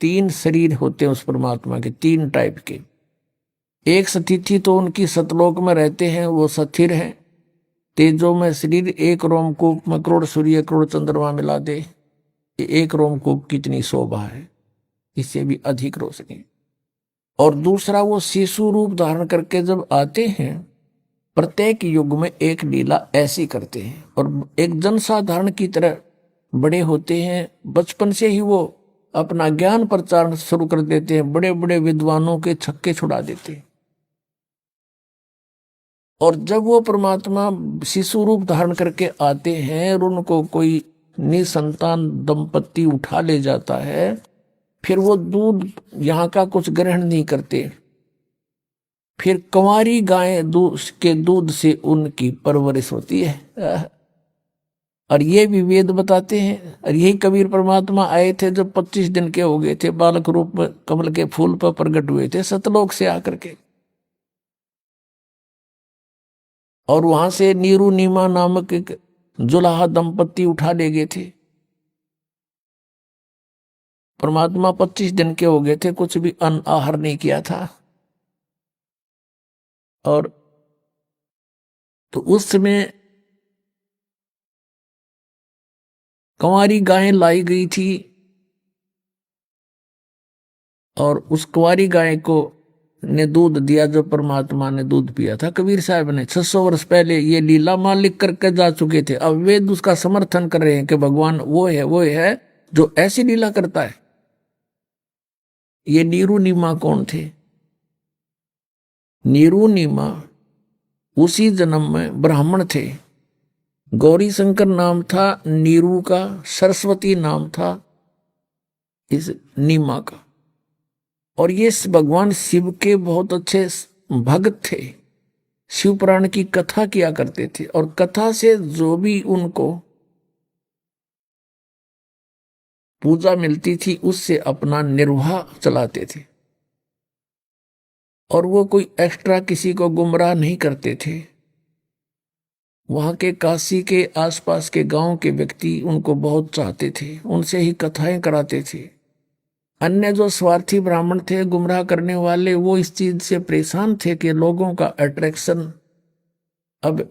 3 शरीर होते हैं उस परमात्मा के, 3 टाइप के। एक सतिथि तो उनकी सतलोक में रहते हैं, वो स्थिर हैं, तेजो में शरीर, 1 रोमकूप में करोड़ सूर्य करोड़ चंद्रमा मिला दे, 1 रोमकूप कितनी शोभा है, इससे भी अधिक रोशनी। और दूसरा वो शिशु रूप धारण करके जब आते हैं, प्रत्येक युग में एक लीला ऐसी करते हैं, और एक जनसाधारण की तरह बड़े होते हैं। बचपन से ही वो अपना ज्ञान प्रचार शुरू कर देते हैं, बड़े बड़े विद्वानों के छक्के छुड़ा देते हैं। और जब वो परमात्मा शिशु रूप धारण करके आते हैं और उनको कोई निसंतान दंपत्ति उठा ले जाता है, फिर वो दूध यहाँ का कुछ ग्रहण नहीं करते, फिर कंवारी गायें के दूध से उनकी परवरिश होती है। और ये भी वेद बताते हैं। और यही कबीर परमात्मा आए थे जब 25 दिन के हो गए थे, बालक रूप में कमल के फूल पर प्रकट हुए थे सतलोक से आकर के, और वहां से नीरू नीमा नामक एक जुलाहा दंपत्ति उठा ले गए थे। परमात्मा 25 दिन के हो गए थे, कुछ भी अन्न आहार नहीं किया था। और तो उस समय कंवारी गायें लाई गई थी, और उस कुंवारी गाय को ने दूध दिया जो परमात्मा ने दूध पिया था। कबीर साहब ने 600 वर्ष पहले ये लीला मालिक करके जा चुके थे। अब वेद उसका समर्थन कर रहे हैं कि भगवान वो है जो ऐसी लीला करता है। ये नीरू नीमा कौन थे? नीरू नीमा उसी जन्म में ब्राह्मण थे। गौरी शंकर नाम था नीरू का, सरस्वती नाम था इस नीमा का। और ये भगवान शिव के बहुत अच्छे भक्त थे, शिव पुराण की कथा किया करते थे, और कथा से जो भी उनको पूजा मिलती थी उससे अपना निर्वाह चलाते थे। और वो कोई एक्स्ट्रा किसी को गुमराह नहीं करते थे। वहां के काशी के आसपास के गांव के व्यक्ति उनको बहुत चाहते थे, उनसे ही कथाएं कराते थे। अन्य जो स्वार्थी ब्राह्मण थे, गुमराह करने वाले, वो इस चीज से परेशान थे कि लोगों का अट्रैक्शन अब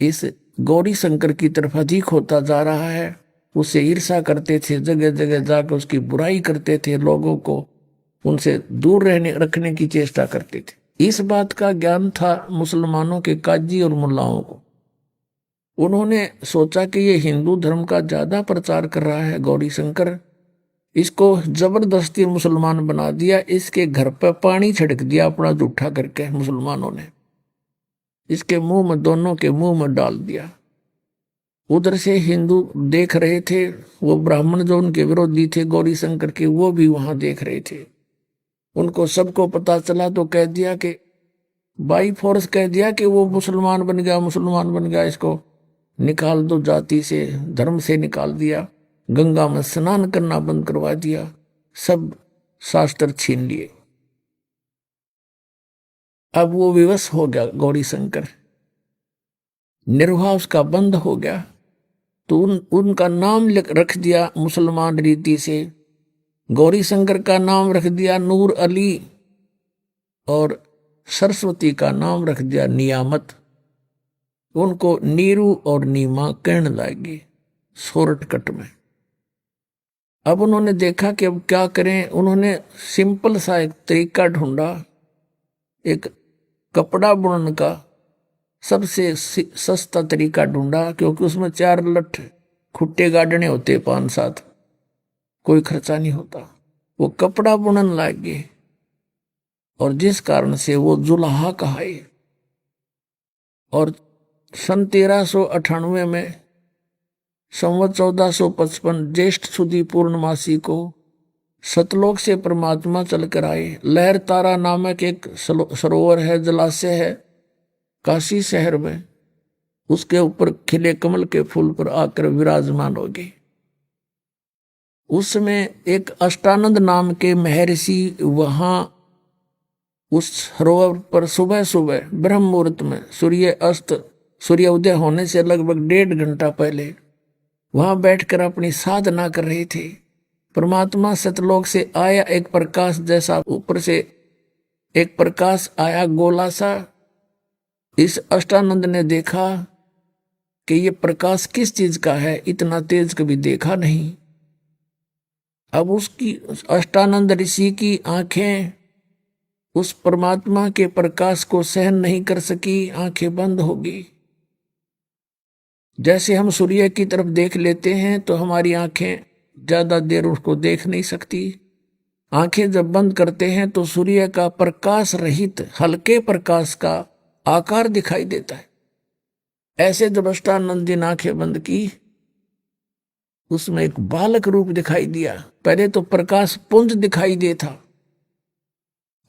इस गौरी शंकर की तरफ अधिक होता जा रहा है। उसे ईर्षा करते थे, जगह जगह जाकर उसकी बुराई करते थे, लोगों को उनसे दूर रखने की चेष्टा करते थे। इस बात का ज्ञान था मुसलमानों के काजी और मुल्लाओं को। उन्होंने सोचा कि ये हिंदू धर्म का ज्यादा प्रचार कर रहा है गौरी शंकर, इसको जबरदस्ती मुसलमान बना दिया, इसके घर पर पानी छिड़क दिया अपना जूठा करके मुसलमानों ने, इसके मुंह में, दोनों के मुंह में डाल दिया। उधर से हिंदू देख रहे थे, वो ब्राह्मण जो उनके विरोधी थे गौरी शंकर के, वो भी वहां देख रहे थे। उनको सबको पता चला तो कह दिया कि बाई फोर्स कह दिया कि वो मुसलमान बन गया, मुसलमान बन गया, इसको निकाल दो, जाति से, धर्म से निकाल दिया, गंगा में स्नान करना बंद करवा दिया, सब शास्त्र छीन लिए। अब वो विवश हो गया गौरी शंकर, निर्वाह उसका बंद हो गया। तो उनका नाम रख दिया मुसलमान रीति से, गौरी शंकर का नाम रख दिया नूर अली, और सरस्वती का नाम रख दिया नियामत। उनको नीरू और नीमा कहने लगे शॉर्टकट में। अब उन्होंने देखा कि अब क्या करें। उन्होंने सिंपल सा एक तरीका ढूंढा, एक कपड़ा बुनने का सबसे सस्ता तरीका ढूंढा, क्योंकि उसमें 4 लठ खुट्टे गाड़ने होते, 5-7, कोई खर्चा नहीं होता। वो कपड़ा बुनने लग गए, और जिस कारण से वो जुलाहा कहाए। और सन 1398 में संवत 1455 ज्येष्ठ सुदी पूर्णमासी को सतलोक से परमात्मा चलकर आए। लहर तारा नामक एक सरोवर है, जलाशय है काशी शहर में, उसके ऊपर खिले कमल के फूल पर आकर विराजमान हो गए। उसमें एक अष्टानंद नाम के महर्षि वहां उस सरोवर पर सुबह सुबह ब्रह्म मुहूर्त में, सूर्य उदय होने से लगभग 1.5 घंटा पहले वहां बैठकर अपनी साधना कर रहे थे। परमात्मा सतलोक से आया, एक प्रकाश जैसा ऊपर से एक प्रकाश आया गोला सा। इस अष्टानंद ने देखा कि ये प्रकाश किस चीज का है, इतना तेज कभी देखा नहीं। अब उसकी अष्टानंद ऋषि की आंखें उस परमात्मा के प्रकाश को सहन नहीं कर सकी, आंखें बंद हो गई। जैसे हम सूर्य की तरफ देख लेते हैं तो हमारी आंखें ज्यादा देर उसको देख नहीं सकती। आंखें जब बंद करते हैं तो सूर्य का प्रकाश रहित हल्के प्रकाश का आकार दिखाई देता है। ऐसे जब अष्टानंद जी ने आंखें बंद की, उसमें एक बालक रूप दिखाई दिया। पहले तो प्रकाश पुंज दिखाई दे था,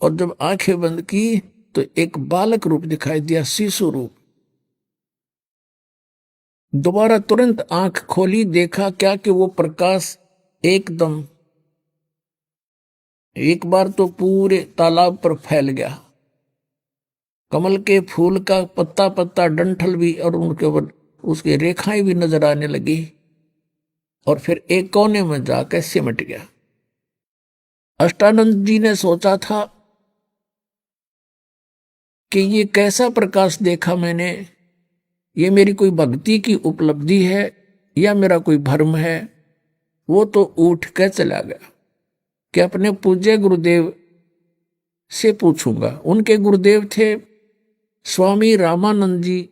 और जब आंखें बंद की तो एक बालक रूप दिखाई दिया, शिशु रूप। दोबारा तुरंत आंख खोली, देखा क्या कि वो प्रकाश एकदम एक बार तो पूरे तालाब पर फैल गया। कमल के फूल का पत्ता पत्ता डंठल भी और उनके ऊपर उसकी रेखाएं भी नजर आने लगी, और फिर एक कोने में जाकर सिमट गया। अष्टानंद जी ने सोचा था कि ये कैसा प्रकाश देखा मैंने, ये मेरी कोई भक्ति की उपलब्धि है या मेरा कोई भ्रम है। वो तो उठ कर चला गया कि अपने पूज्य गुरुदेव से पूछूंगा। उनके गुरुदेव थे स्वामी रामानंद जी,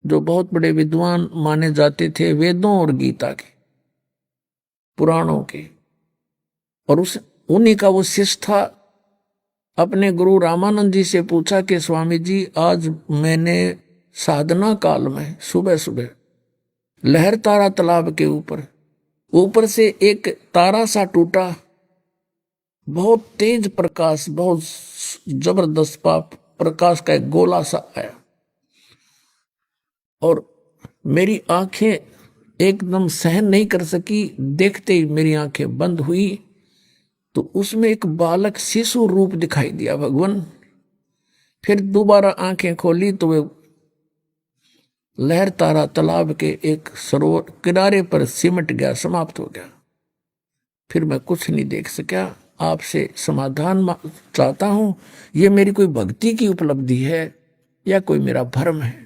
जो बहुत बड़े विद्वान माने जाते थे वेदों और गीता के, पुराणों के, और उन्हीं का वो शिष्य था। अपने गुरु रामानंद जी से पूछा कि स्वामी जी, आज मैंने साधना काल में सुबह सुबह लहर तारा तालाब के ऊपर से एक तारा सा टूटा, बहुत तेज प्रकाश, बहुत जबरदस्त प्रकाश का एक गोला सा आया और मेरी आंखें एकदम सहन नहीं कर सकी। देखते ही मेरी आंखें बंद हुई तो उसमें एक बालक शिशु रूप दिखाई दिया भगवान। फिर दोबारा आंखें खोली तो वे लहर तारा तालाब के एक सरोवर किनारे पर सिमट गया, समाप्त हो गया। फिर मैं कुछ नहीं देख सका। आपसे समाधान चाहता हूं, ये मेरी कोई भक्ति की उपलब्धि है या कोई मेरा भ्रम है।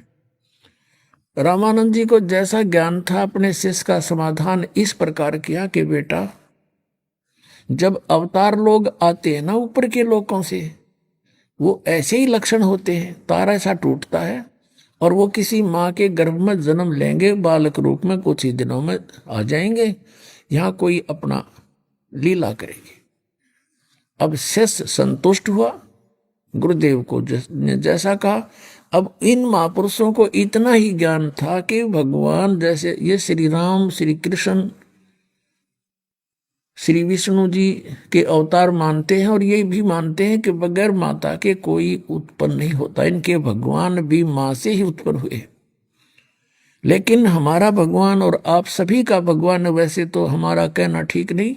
रामानंद जी को जैसा ज्ञान था अपने शिष्य का समाधान इस प्रकार किया कि बेटा, जब अवतार लोग आते हैं ना ऊपर के लोगों से, वो ऐसे ही लक्षण होते हैं। तारा ऐसा टूटता है और वो किसी माँ के गर्भ में जन्म लेंगे, बालक रूप में कुछ ही दिनों में आ जाएंगे, यहाँ कोई अपना लीला करेंगे। अब शिष्य संतुष्ट हुआ, गुरुदेव को ने जैसा कहा। अब इन महापुरुषों को इतना ही ज्ञान था कि भगवान जैसे ये श्री राम, श्री कृष्ण, श्री विष्णु जी के अवतार मानते हैं और ये भी मानते हैं कि बगैर माता के कोई उत्पन्न नहीं होता, इनके भगवान भी माँ से ही उत्पन्न हुए। लेकिन हमारा भगवान और आप सभी का भगवान, वैसे तो हमारा कहना ठीक नहीं,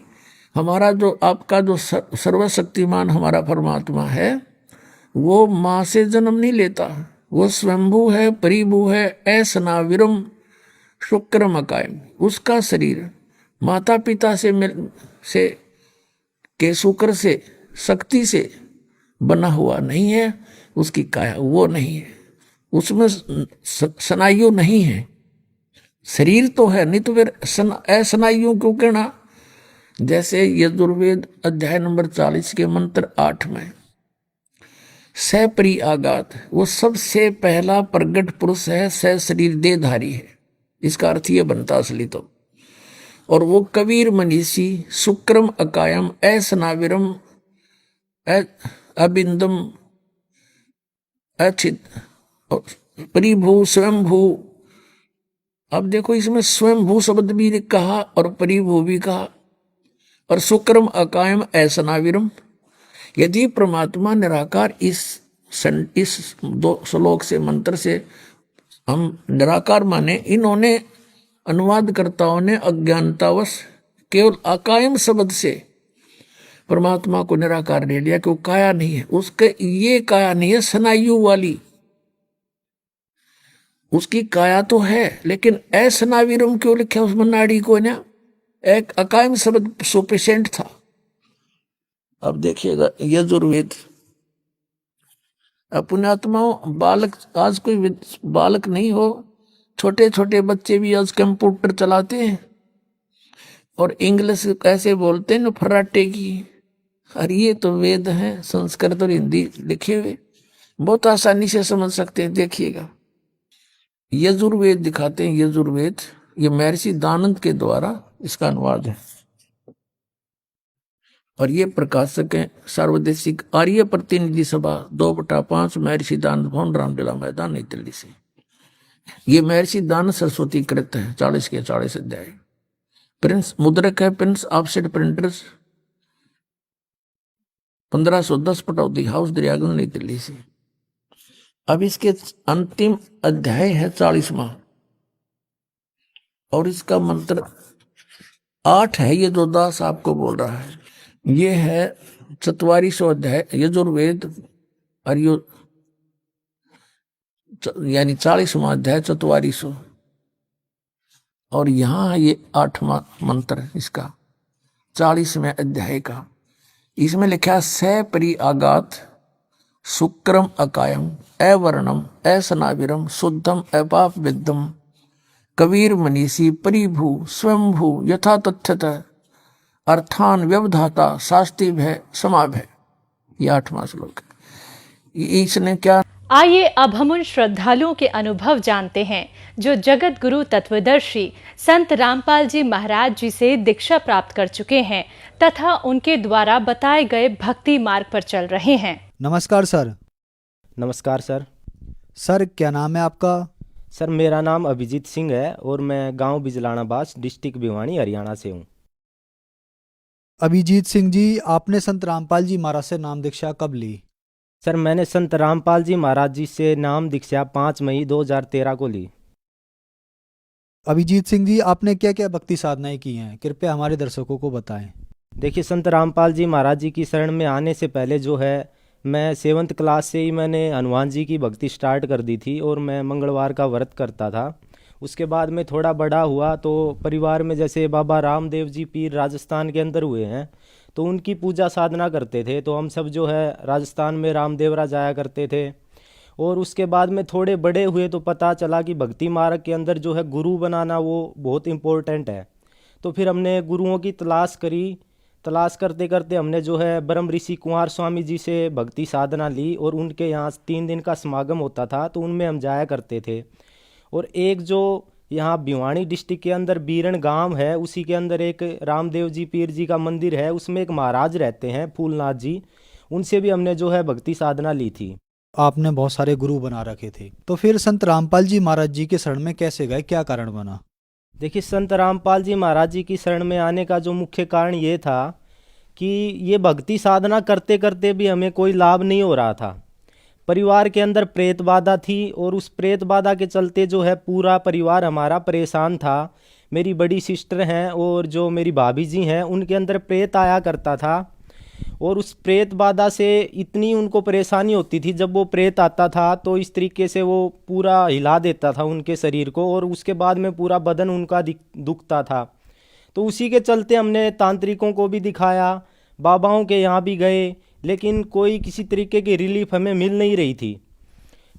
हमारा जो आपका जो सर्वशक्तिमान हमारा परमात्मा है वो माँ से जन्म नहीं लेता, वो स्वयंभू है, परिभू है, ऐसनाविरम शुक्रम अकायम। उसका शरीर माता पिता से के शुक्र से, शक्ति से बना हुआ नहीं है। उसकी काया वो नहीं है, उसमें स्नायु नहीं है। शरीर तो है, नहीं तो फिर असनायु क्यों कहना। जैसे यजुर्वेद अध्याय नंबर 40 के मंत्र 8 में सपरि आगात, वो सबसे पहला प्रगट पुरुष है, स शरीर देहधारी है। इसका अर्थ ये बनता असली तो। और वो कबीर मनीषी शुक्रम अकायम ऐसनाविरम अबिंदम अचित परिभू स्वयंभू। अब देखो इसमें स्वयंभू शब्द भी कहा और परिभू भी कहा और शुक्रम अकायम ऐसनाविरम। यदि परमात्मा निराकार इस दो श्लोक से, मंत्र से हम निराकार माने, इन्होंने अनुवादकर्ताओं ने अज्ञानतावश केवल अकायम शब्द से परमात्मा को निराकार ले लिया कि वो काया नहीं है। उसके ये काया नहीं है स्नायु वाली, उसकी काया तो है लेकिन ऐसनाविरम क्यों लिखा उसमें नाड़ी को ना, एक अकायम शब्द सुफिशिएंट था। अब देखिएगा यजुर्वेद, पुण्यात्माओं, बालक आज कोई बालक नहीं हो, छोटे छोटे बच्चे भी आज कंप्यूटर चलाते हैं और इंग्लिश कैसे बोलते हैं फर्राटे की। और ये तो वेद हैं, संस्कृत और हिंदी लिखे हुए, बहुत आसानी से समझ सकते हैं। देखिएगा यजुर्वेद दिखाते हैं, यजुर्वेद ये महर्षि दानंद के द्वारा इसका अनुवाद है और ये प्रकाशक है सार्वदेशिक आर्य प्रतिनिधि सभा 2/5 महर्षि दानंद भवन, रामलीला मैदान, नई दिल्ली से। ये महर्षि दानंद सरस्वती कृत है, 40 के 40 अध्याय। प्रिंस मुद्रक है, Prince offset printers, 1510 Pataudi house, Daryaganj, नई दिल्ली से। अब इसके अंतिम अध्याय है 40वां और इसका मंत्र 8 है, ये जो दास आपको बोल रहा है। ये है 44वां अध्याय यजुर्वेद और यानी 40वां अध्याय 44वां, और यहाँ ये 8वां मंत्र इसका 40वें अध्याय का। इसमें लिखा सपरि आगात शुक्रम अकायम अवर्णम असनाविरम शुद्धम अपाप विद्धम कबीर मनीषी परिभू स्वयंभू यथा तथ्यतः अर्थान व्यवधाता शास्ति भय समाभय। ये 8वां श्लोक। इसने क्या। आइए अब हम उन श्रद्धालुओं के अनुभव जानते हैं जो जगत गुरु तत्वदर्शी संत रामपाल जी महाराज जी से दीक्षा प्राप्त कर चुके हैं तथा उनके द्वारा बताए गए भक्ति मार्ग पर चल रहे हैं। नमस्कार सर। नमस्कार सर। सर क्या नाम है आपका? सर मेरा नाम अभिजीत सिंह है और मैं गांव बिजलानाबास, डिस्ट्रिक्ट भिवानी, हरियाणा से हूँ। अभिजीत सिंह जी, आपने संत रामपाल जी महाराज से नाम दीक्षा कब ली? सर मैंने संत रामपाल जी महाराज जी से नाम दीक्षा 5 मई 2013 को ली। अभिजीत सिंह जी, आपने क्या क्या भक्ति साधनाएं की हैं, कृपया हमारे दर्शकों को बताएं। देखिए, संत रामपाल जी महाराज जी की शरण में आने से पहले जो है मैं 7th क्लास से ही मैंने हनुमान जी की भक्ति स्टार्ट कर दी थी और मैं मंगलवार का व्रत करता था। उसके बाद में थोड़ा बड़ा हुआ तो परिवार में जैसे बाबा रामदेव जी पीर राजस्थान के अंदर हुए हैं तो उनकी पूजा साधना करते थे, तो हम सब जो है राजस्थान में रामदेवरा जाया करते थे। और उसके बाद में थोड़े बड़े हुए तो पता चला कि भक्ति मार्ग के अंदर जो है गुरु बनाना वो बहुत इम्पोर्टेंट है। तो फिर हमने गुरुओं की तलाश करी। तलाश करते करते हमने जो है ब्रह्म ऋषि कुंवर स्वामी जी से भक्ति साधना ली और उनके यहाँ 3 दिन का समागम होता था तो उनमें हम जाया करते थे। और एक जो यहाँ भिवानी डिस्ट्रिक्ट के अंदर बीरण गांव है उसी के अंदर एक रामदेव जी पीर जी का मंदिर है, उसमें एक महाराज रहते हैं फूलनाथ जी, उनसे भी हमने जो है भक्ति साधना ली थी। आपने बहुत सारे गुरु बना रखे थे, तो फिर संत रामपाल जी महाराज जी के शरण में कैसे गए, क्या कारण बना? देखिए, संत रामपाल जी महाराज जी की शरण में आने का जो मुख्य कारण ये था कि ये भक्ति साधना करते करते भी हमें कोई लाभ नहीं हो रहा था। परिवार के अंदर प्रेत बाधा थी और उस प्रेत बाधा के चलते जो है पूरा परिवार हमारा परेशान था। मेरी बड़ी सिस्टर हैं और जो मेरी भाभी जी हैं उनके अंदर प्रेत आया करता था और उस प्रेत बाधा से इतनी उनको परेशानी होती थी, जब वो प्रेत आता था तो इस तरीके से वो पूरा हिला देता था उनके शरीर को और उसके बाद में पूरा बदन उनका दुखता था। तो उसी के चलते हमने तांत्रिकों को भी दिखाया, बाबाओं के यहाँ भी गए, लेकिन कोई किसी तरीके की रिलीफ हमें मिल नहीं रही थी।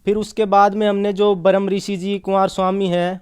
फिर उसके बाद में हमने जो ब्रह्म ऋषि जी कुंवर स्वामी हैं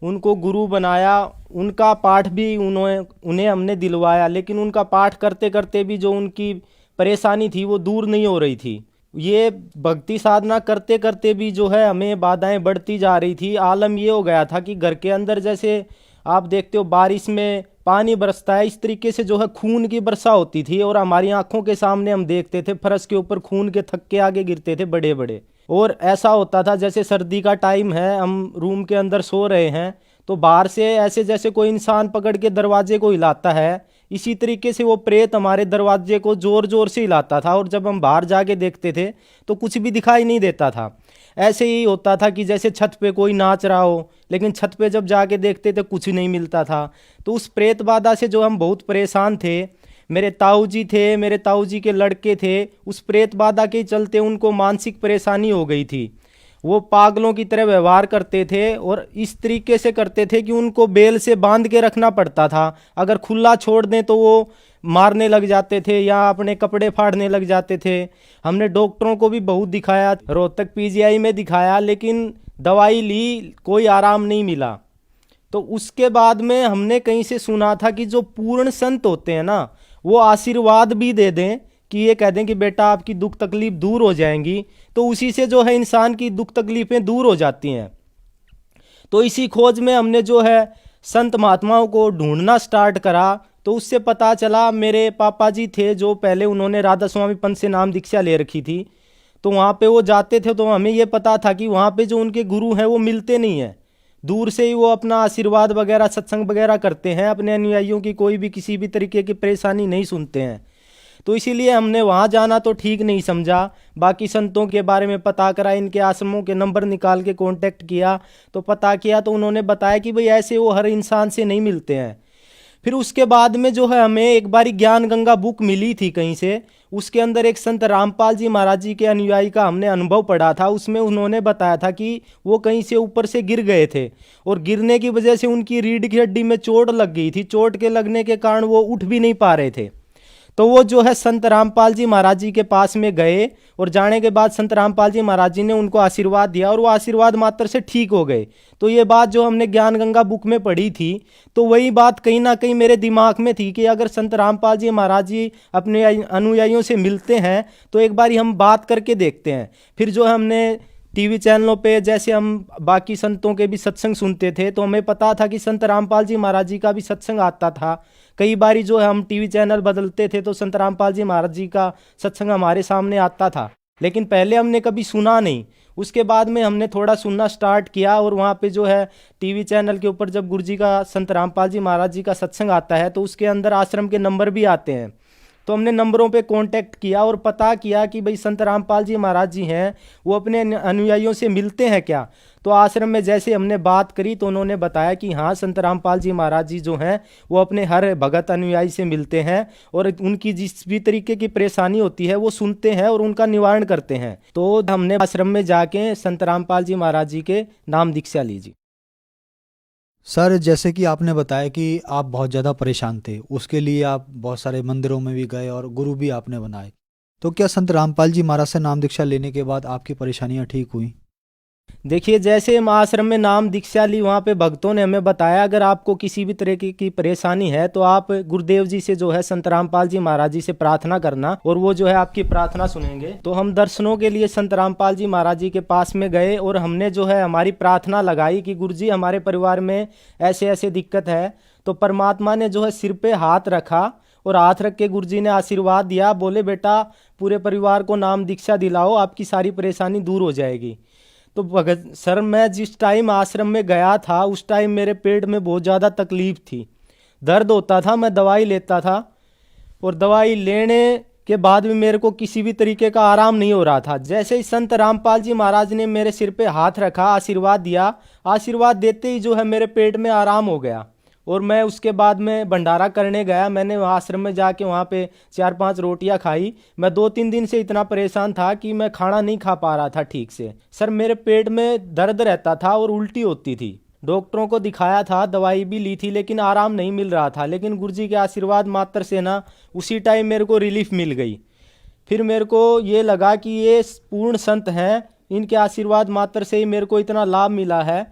उनको गुरु बनाया। उनका पाठ भी उन्हें हमने दिलवाया, लेकिन उनका पाठ करते करते भी जो उनकी परेशानी थी वो दूर नहीं हो रही थी। ये भक्ति साधना करते करते भी जो है हमें बाधाएं बढ़ती जा रही थी। आलम ये हो गया था कि घर के अंदर जैसे आप देखते हो बारिश में पानी बरसता है, इस तरीके से जो है खून की वर्षा होती थी और हमारी आंखों के सामने हम देखते थे फर्श के ऊपर खून के थक्के आगे गिरते थे बड़े बड़े। और ऐसा होता था जैसे सर्दी का टाइम है, हम रूम के अंदर सो रहे हैं तो बाहर से ऐसे जैसे कोई इंसान पकड़ के दरवाजे को हिलाता है, इसी तरीके से वो प्रेत हमारे दरवाजे को जोर जोर से हिलाता था और जब हम बाहर जाके देखते थे तो कुछ भी दिखाई नहीं देता था। ऐसे ही होता था कि जैसे छत पे कोई नाच रहा हो, लेकिन छत पे जब जाके देखते थे कुछ नहीं मिलता था। तो उस प्रेत बाधा से जो हम बहुत परेशान थे। मेरे ताऊ जी थे, मेरे ताऊ जी के लड़के थे, उस प्रेत बाधा के चलते उनको मानसिक परेशानी हो गई थी। वो पागलों की तरह व्यवहार करते थे और इस तरीके से करते थे कि उनको बेल से बांध के रखना पड़ता था। अगर खुला छोड़ दें तो वो मारने लग जाते थे या अपने कपड़े फाड़ने लग जाते थे। हमने डॉक्टरों को भी बहुत दिखाया, रोहतक पीजीआई में दिखाया, लेकिन दवाई ली, कोई आराम नहीं मिला। तो उसके बाद में हमने कहीं से सुना था कि जो पूर्ण संत होते हैं ना, वो आशीर्वाद भी दे दें कि ये कह दें कि बेटा आपकी दुख तकलीफ दूर हो जाएंगी, तो उसी से जो है इंसान की दुख तकलीफें दूर हो जाती हैं। तो इसी खोज में हमने जो है संत महात्माओं को ढूंढना स्टार्ट करा। तो उससे पता चला, मेरे पापा जी थे जो पहले उन्होंने राधा स्वामी पंत से नाम दीक्षा ले रखी थी, तो वहाँ पे वो जाते थे तो हमें ये पता था कि वहाँ पे जो उनके गुरु हैं वो मिलते नहीं हैं। दूर से ही वो अपना आशीर्वाद वगैरह सत्संग वगैरह करते हैं, अपने अनुयायियों की कोई भी किसी भी तरीके की परेशानी नहीं सुनते हैं। तो इसीलिए हमने वहाँ जाना तो ठीक नहीं समझा। बाकी संतों के बारे में पता करा, इनके आश्रमों के नंबर निकाल के कांटेक्ट किया, तो पता किया तो उन्होंने बताया कि भाई ऐसे वो हर इंसान से नहीं मिलते हैं। फिर उसके बाद में जो है हमें एक बारी ज्ञान गंगा बुक मिली थी कहीं से, उसके अंदर एक संत रामपाल जी महाराज जी के अनुयायी का हमने अनुभव पढ़ा था। उसमें उन्होंने बताया था कि वो कहीं से ऊपर से गिर गए थे और गिरने की वजह से उनकी रीढ़ की हड्डी में चोट लग गई थी। चोट के लगने के कारण वो उठ भी नहीं पा रहे थे। तो वो जो है संत रामपाल जी महाराज जी के पास में गए और जाने के बाद संत रामपाल जी महाराज जी ने उनको आशीर्वाद दिया और वो आशीर्वाद मात्र से ठीक हो गए। तो ये बात जो हमने ज्ञान गंगा बुक में पढ़ी थी, तो वही बात कहीं ना कहीं मेरे दिमाग में थी कि अगर संत रामपाल जी महाराज जी अपने अनुयायियों से मिलते हैं तो एक बार हम बात करके देखते हैं। फिर जो हमने टीवी चैनलों पे जैसे हम बाकी संतों के भी सत्संग सुनते थे, तो हमें पता था कि संत रामपाल जी महाराज जी का भी सत्संग आता था। कई बारी जो है हम टीवी चैनल बदलते थे तो संत रामपाल जी महाराज जी का सत्संग हमारे सामने आता था, लेकिन पहले हमने कभी सुना नहीं। उसके बाद में हमने थोड़ा सुनना स्टार्ट किया और वहाँ पे जो है टीवी चैनल के ऊपर जब गुरुजी का, संत रामपाल जी महाराज जी का सत्संग आता है तो उसके अंदर आश्रम के नंबर भी आते हैं। तो हमने नंबरों पे कांटेक्ट किया और पता किया कि भाई संत रामपाल जी महाराज जी हैं, वो अपने अनुयायियों से मिलते हैं क्या। तो आश्रम में जैसे हमने बात करी तो उन्होंने बताया कि हाँ, संत रामपाल जी महाराज जी जो हैं वो अपने हर भगत अनुयायी से मिलते हैं और उनकी जिस भी तरीके की परेशानी होती है वो सुनते हैं और उनका निवारण करते हैं। तो हमने आश्रम में जाके संत रामपाल जी महाराज जी के नाम दीक्षा ली जी। सर, जैसे कि आपने बताया कि आप बहुत ज़्यादा परेशान थे, उसके लिए आप बहुत सारे मंदिरों में भी गए और गुरु भी आपने बनाए, तो क्या संत रामपाल जी महाराज से नाम दीक्षा लेने के बाद आपकी परेशानियां ठीक हुई? देखिए, जैसे हम आश्रम में नाम दीक्षा ली, वहाँ पे भक्तों ने हमें बताया अगर आपको किसी भी तरह की परेशानी है तो आप गुरुदेव जी से जो है संत रामपाल जी महाराज जी से प्रार्थना करना और वो जो है आपकी प्रार्थना सुनेंगे। तो हम दर्शनों के लिए संत रामपाल जी महाराज जी के पास में गए और हमने जो है हमारी प्रार्थना लगाई कि गुरुजी, हमारे परिवार में ऐसे ऐसे दिक्कत है। तो परमात्मा ने जो है सिर पे हाथ रखा और हाथ रख के गुरुजी ने आशीर्वाद दिया, बोले बेटा पूरे परिवार को नाम दीक्षा दिलाओ, आपकी सारी परेशानी दूर हो जाएगी। तो भगत सर, मैं जिस टाइम आश्रम में गया था उस टाइम मेरे पेट में बहुत ज़्यादा तकलीफ थी, दर्द होता था, मैं दवाई लेता था और दवाई लेने के बाद भी मेरे को किसी भी तरीके का आराम नहीं हो रहा था। जैसे ही संत रामपाल जी महाराज ने मेरे सिर पे हाथ रखा, आशीर्वाद दिया, आशीर्वाद देते ही जो है मेरे पेट में आराम हो गया और मैं उसके बाद में भंडारा करने गया। मैंने आश्रम में जाके वहाँ पे 4-5 रोटियाँ खाई। मैं 2-3 दिन से इतना परेशान था कि मैं खाना नहीं खा पा रहा था ठीक से। सर, मेरे पेट में दर्द रहता था और उल्टी होती थी। डॉक्टरों को दिखाया था, दवाई भी ली थी, लेकिन आराम नहीं मिल रहा था। लेकिन गुरुजी के आशीर्वाद मात्र से ना उसी टाइम मेरे को रिलीफ मिल गई। फिर मेरे को ये लगा कि ये पूर्ण संत हैं, इनके आशीर्वाद मात्र से ही मेरे को इतना लाभ मिला है।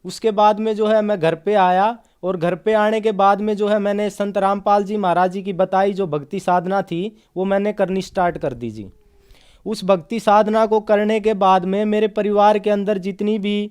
उसके बाद में जो है मैं घर पे आया और घर पे आने के बाद में जो है मैंने संत रामपाल जी महाराज जी की बताई जो भक्ति साधना थी वो मैंने करनी स्टार्ट कर दी जी। उस भक्ति साधना को करने के बाद में मेरे परिवार के अंदर जितनी भी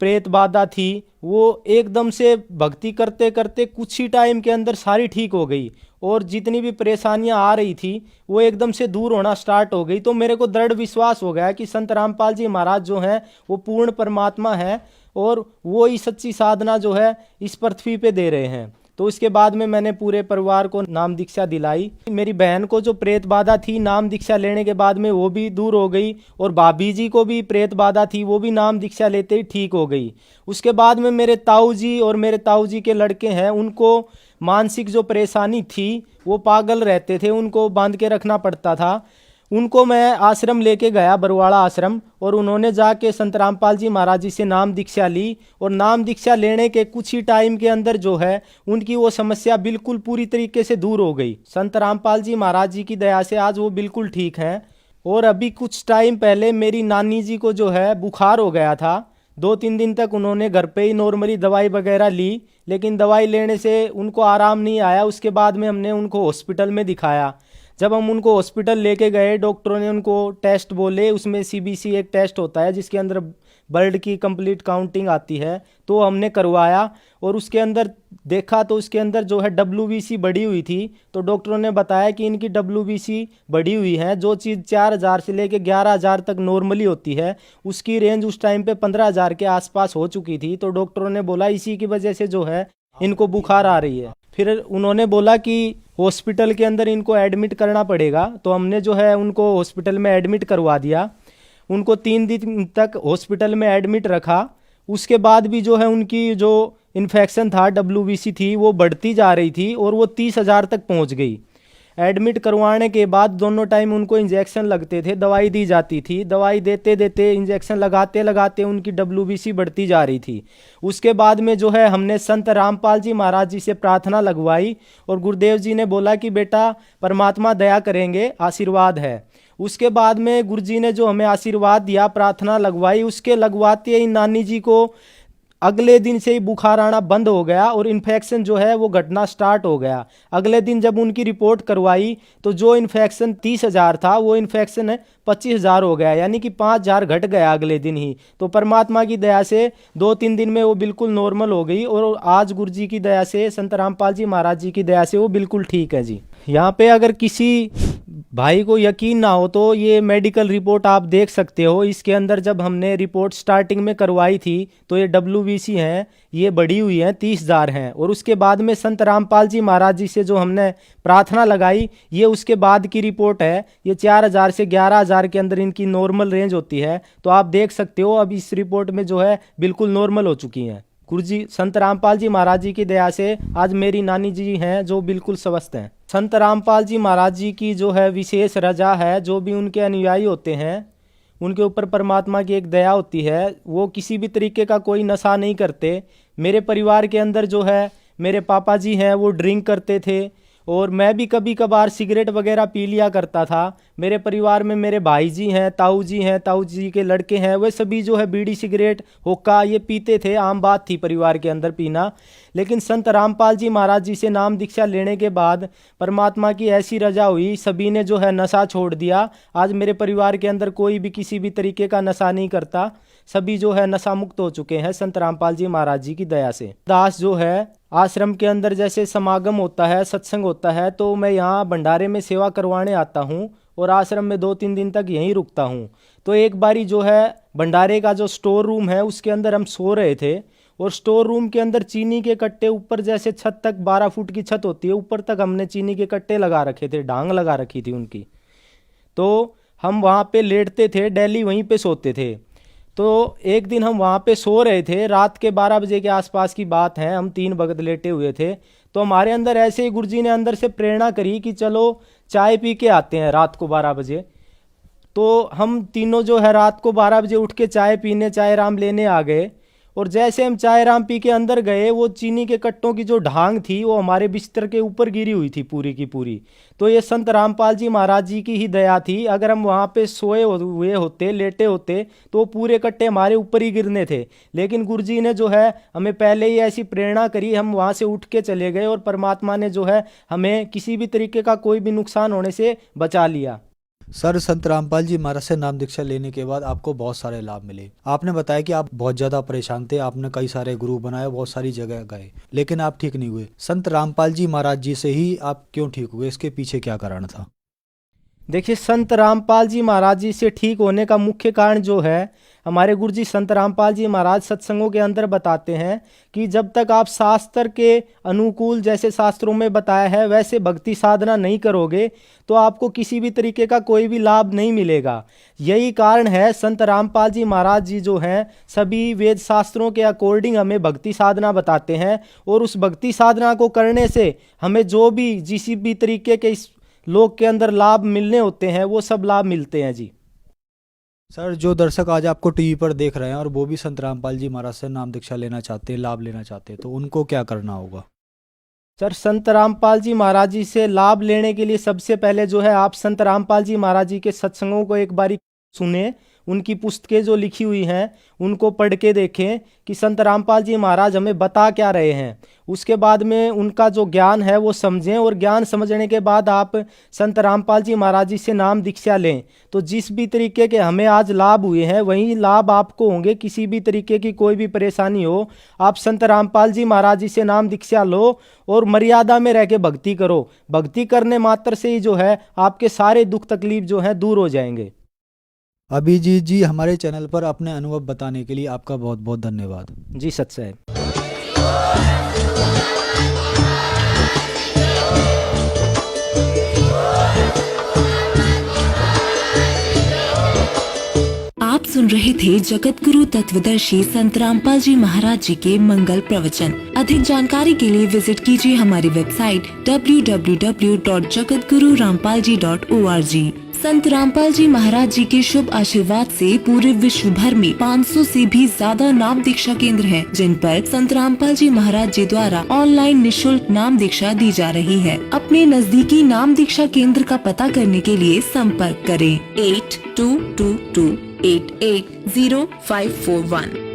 प्रेत बाधा थी वो एकदम से भक्ति करते करते कुछ ही टाइम के अंदर सारी ठीक हो गई और जितनी भी परेशानियां आ रही थी वो एकदम से दूर होना स्टार्ट हो गई। तो मेरे को दृढ़ विश्वास हो गया कि संत रामपाल जी महाराज जो हैं वो पूर्ण परमात्मा है और वो ही सच्ची साधना जो है इस पृथ्वी पे दे रहे हैं। तो उसके बाद में मैंने पूरे परिवार को नाम दीक्षा दिलाई। मेरी बहन को जो प्रेत बाधा थी नाम दीक्षा लेने के बाद में वो भी दूर हो गई और भाभी जी को भी प्रेत बाधा थी, वो भी नाम दीक्षा लेते ही ठीक हो गई। उसके बाद में मेरे ताऊ जी और मेरे ताऊ जी के लड़के हैं, उनको मानसिक जो परेशानी थी वो पागल रहते थे, उनको बांध के रखना पड़ता था। उनको मैं आश्रम लेके गया, बरवाड़ा आश्रम, और उन्होंने जाके संत रामपाल जी महाराज जी से नाम दीक्षा ली और नाम दीक्षा लेने के कुछ ही टाइम के अंदर जो है उनकी वो समस्या बिल्कुल पूरी तरीके से दूर हो गई। संत रामपाल जी महाराज जी की दया से आज वो बिल्कुल ठीक हैं। और अभी कुछ टाइम पहले मेरी नानी जी को जो है बुखार हो गया था, 2-3 दिन तक उन्होंने घर पे ही नॉर्मली दवाई वगैरह ली, लेकिन दवाई लेने से उनको आराम नहीं आया। उसके बाद में हमने उनको हॉस्पिटल में दिखाया। जब हम उनको हॉस्पिटल लेके गए, डॉक्टरों ने उनको टेस्ट बोले, उसमें CBC एक टेस्ट होता है जिसके अंदर ब्लड की कंप्लीट काउंटिंग आती है, तो हमने करवाया और उसके अंदर देखा तो उसके अंदर जो है WBC बढ़ी हुई थी। तो डॉक्टरों ने बताया कि इनकी WBC बढ़ी हुई है। जो चीज़ 4000 से लेके 11000 तक नॉर्मली होती है उसकी रेंज उस टाइम पे 15000 के आसपास हो चुकी थी। तो डॉक्टरों ने बोला इसी की वजह से जो है इनको बुखार आ रही है। फिर उन्होंने बोला कि हॉस्पिटल के अंदर इनको एडमिट करना पड़ेगा। तो हमने जो है उनको हॉस्पिटल में एडमिट करवा दिया। उनको 3 दिन तक हॉस्पिटल में एडमिट रखा। उसके बाद भी जो है उनकी जो इन्फेक्शन था, WBC थी, वो बढ़ती जा रही थी और वो 30,000 तक पहुंच गई। एडमिट करवाने के बाद दोनों टाइम उनको इंजेक्शन लगते थे, दवाई दी जाती थी। दवाई देते देते इंजेक्शन लगाते लगाते उनकी WBC बढ़ती जा रही थी। उसके बाद में जो है हमने संत रामपाल जी महाराज जी से प्रार्थना लगवाई और गुरुदेव जी ने बोला कि बेटा परमात्मा दया करेंगे, आशीर्वाद है। उसके बाद में गुरुजी ने जो हमें आशीर्वाद दिया, प्रार्थना लगवाई, उसके लगवाते ही नानी जी को अगले दिन से ही बुखार आना बंद हो गया और इन्फेक्शन जो है वो घटना स्टार्ट हो गया। अगले दिन जब उनकी रिपोर्ट करवाई तो जो इन्फेक्शन 30,000 था वो इन्फेक्शन 25,000 हो गया, यानी कि 5,000 घट गया अगले दिन ही। तो परमात्मा की दया से 2-3 दिन में वो बिल्कुल नॉर्मल हो गई और आज गुरु जी की दया से, संत रामपाल जी महाराज जी की दया से वो बिल्कुल ठीक है जी। यहाँ पे अगर किसी भाई को यकीन ना हो तो ये मेडिकल रिपोर्ट आप देख सकते हो। इसके अंदर जब हमने रिपोर्ट स्टार्टिंग में करवाई थी तो ये WBC हैं, ये बढ़ी हुई हैं 30,000 हैं। और उसके बाद में संत रामपाल जी महाराज जी से जो हमने प्रार्थना लगाई, ये उसके बाद की रिपोर्ट है। ये 4,000 से 11,000 के अंदर इनकी नॉर्मल रेंज होती है। तो आप देख सकते हो अब इस रिपोर्ट में जो है बिल्कुल नॉर्मल हो चुकी हैं। गुरु जी संत रामपाल जी महाराज जी की दया से आज मेरी नानी जी हैं जो बिल्कुल स्वस्थ हैं। संत रामपाल जी महाराज जी की जो है विशेष रजा है, जो भी उनके अनुयायी होते हैं उनके ऊपर परमात्मा की एक दया होती है। वो किसी भी तरीके का कोई नशा नहीं करते। मेरे परिवार के अंदर जो है मेरे पापा जी हैं वो ड्रिंक करते थे और मैं भी कभी कभार सिगरेट वगैरह पी लिया करता था। मेरे परिवार में मेरे भाई जी हैं, ताऊ जी के लड़के हैं, वे सभी जो है बीड़ी सिगरेट हुक्का ये पीते थे। आम बात थी परिवार के अंदर पीना। लेकिन संत रामपाल जी महाराज जी से नाम दीक्षा लेने के बाद परमात्मा की ऐसी रजा हुई, सभी ने जो है नशा छोड़ दिया। आज मेरे परिवार के अंदर कोई भी किसी भी तरीके का नशा नहीं करता। सभी जो है नशा मुक्त हो चुके हैं संत रामपाल जी महाराज जी की दया से। दास जो है आश्रम के अंदर जैसे समागम होता है, सत्संग होता है, तो मैं यहाँ भंडारे में सेवा करवाने आता हूँ और आश्रम में 2-3 दिन तक यहीं रुकता हूँ। तो एक बारी जो है भंडारे का जो स्टोर रूम है उसके अंदर हम सो रहे थे और स्टोर रूम के अंदर चीनी के कट्टे ऊपर, जैसे छत तक 12 फुट की छत होती है, ऊपर तक हमने चीनी के कट्टे लगा रखे थे, ढांग लगा रखी थी उनकी। तो हम वहाँ पे लेटते थे, डेली वहीं पे सोते थे। तो एक दिन हम वहाँ पे सो रहे थे, रात के 12 बजे के आसपास की बात है, हम 3 भगत लेटे हुए थे। तो हमारे अंदर ऐसे ही गुरुजी ने अंदर से प्रेरणा करी कि चलो चाय पी के आते हैं रात को 12 बजे। तो हम तीनों जो है रात को 12 बजे उठ के चाय पीने, चाय राम लेने आ गए। और जैसे हम चाय राम पी के अंदर गए, वो चीनी के कट्टों की जो ढांग थी वो हमारे बिस्तर के ऊपर गिरी हुई थी पूरी की पूरी। तो ये संत रामपाल जी महाराज जी की ही दया थी। अगर हम वहाँ पे सोए हुए होते, लेटे होते, तो पूरे कट्टे हमारे ऊपर ही गिरने थे। लेकिन गुरुजी ने जो है हमें पहले ही ऐसी प्रेरणा करी, हम वहाँ से उठ के चले गए और परमात्मा ने जो है हमें किसी भी तरीके का कोई भी नुकसान होने से बचा लिया। सर, संत रामपाल जी महाराज से नाम दीक्षा लेने के बाद आपको बहुत सारे लाभ मिले। आपने बताया कि आप बहुत ज़्यादा परेशान थे, आपने कई सारे गुरु बनाए, बहुत सारी जगह गए, लेकिन आप ठीक नहीं हुए। संत रामपाल जी महाराज जी से ही आप क्यों ठीक हुए, इसके पीछे क्या कारण था? देखिए, संत रामपाल जी महाराज जी से ठीक होने का मुख्य कारण जो है, हमारे गुरु जी संत रामपाल जी महाराज सत्संगों के अंदर बताते हैं कि जब तक आप शास्त्र के अनुकूल, जैसे शास्त्रों में बताया है वैसे भक्ति साधना नहीं करोगे तो आपको किसी भी तरीके का कोई भी लाभ नहीं मिलेगा। यही कारण है संत रामपाल जी महाराज जी जो हैं सभी वेद शास्त्रों के अकॉर्डिंग हमें भक्ति साधना बताते हैं, और उस भक्ति साधना को करने से हमें जो भी जिस भी तरीके के इस लोक के अंदर लाभ मिलने होते हैं वो सब लाभ मिलते हैं जी। सर, जो दर्शक आज आपको टीवी पर देख रहे हैं और वो भी संत रामपाल जी महाराज से नाम दीक्षा लेना चाहते हैं, लाभ लेना चाहते हैं, तो उनको क्या करना होगा? सर, संत रामपाल जी महाराज जी से लाभ लेने के लिए सबसे पहले जो है आप संत रामपाल जी महाराज जी के सत्संगों को एक बारी सुने, उनकी पुस्तकें जो लिखी हुई हैं उनको पढ़ के देखें कि संत रामपाल जी महाराज हमें बता क्या रहे हैं। उसके बाद में उनका जो ज्ञान है वो समझें, और ज्ञान समझने के बाद आप संत रामपाल जी महाराज जी से नाम दीक्षा लें। तो जिस भी तरीके के हमें आज लाभ हुए हैं वही लाभ आपको होंगे। किसी भी तरीके की कोई भी परेशानी हो, आप संत रामपाल जी महाराज जी से नाम दीक्षा लो और मर्यादा में रह के भक्ति करो। भक्ति करने मात्र से ही जो है आपके सारे दुख तकलीफ जो है दूर हो जाएंगे। अभिजीत जी, हमारे चैनल पर अपने अनुभव बताने के लिए आपका बहुत बहुत धन्यवाद। जी सत साहब। आप सुन रहे थे जगत गुरु तत्वदर्शी संत रामपाल जी महाराज जी के मंगल प्रवचन। अधिक जानकारी के लिए विजिट कीजिए हमारी वेबसाइट www.jagatgururampalji.org। संत रामपाल जी महाराज जी के शुभ आशीर्वाद से पूरे विश्व भर में 500 से भी ज्यादा नाम दीक्षा केंद्र हैं, जिन पर संत रामपाल जी महाराज जी द्वारा ऑनलाइन निशुल्क नाम दीक्षा दी जा रही है। अपने नजदीकी नाम दीक्षा केंद्र का पता करने के लिए संपर्क करें 8222880541।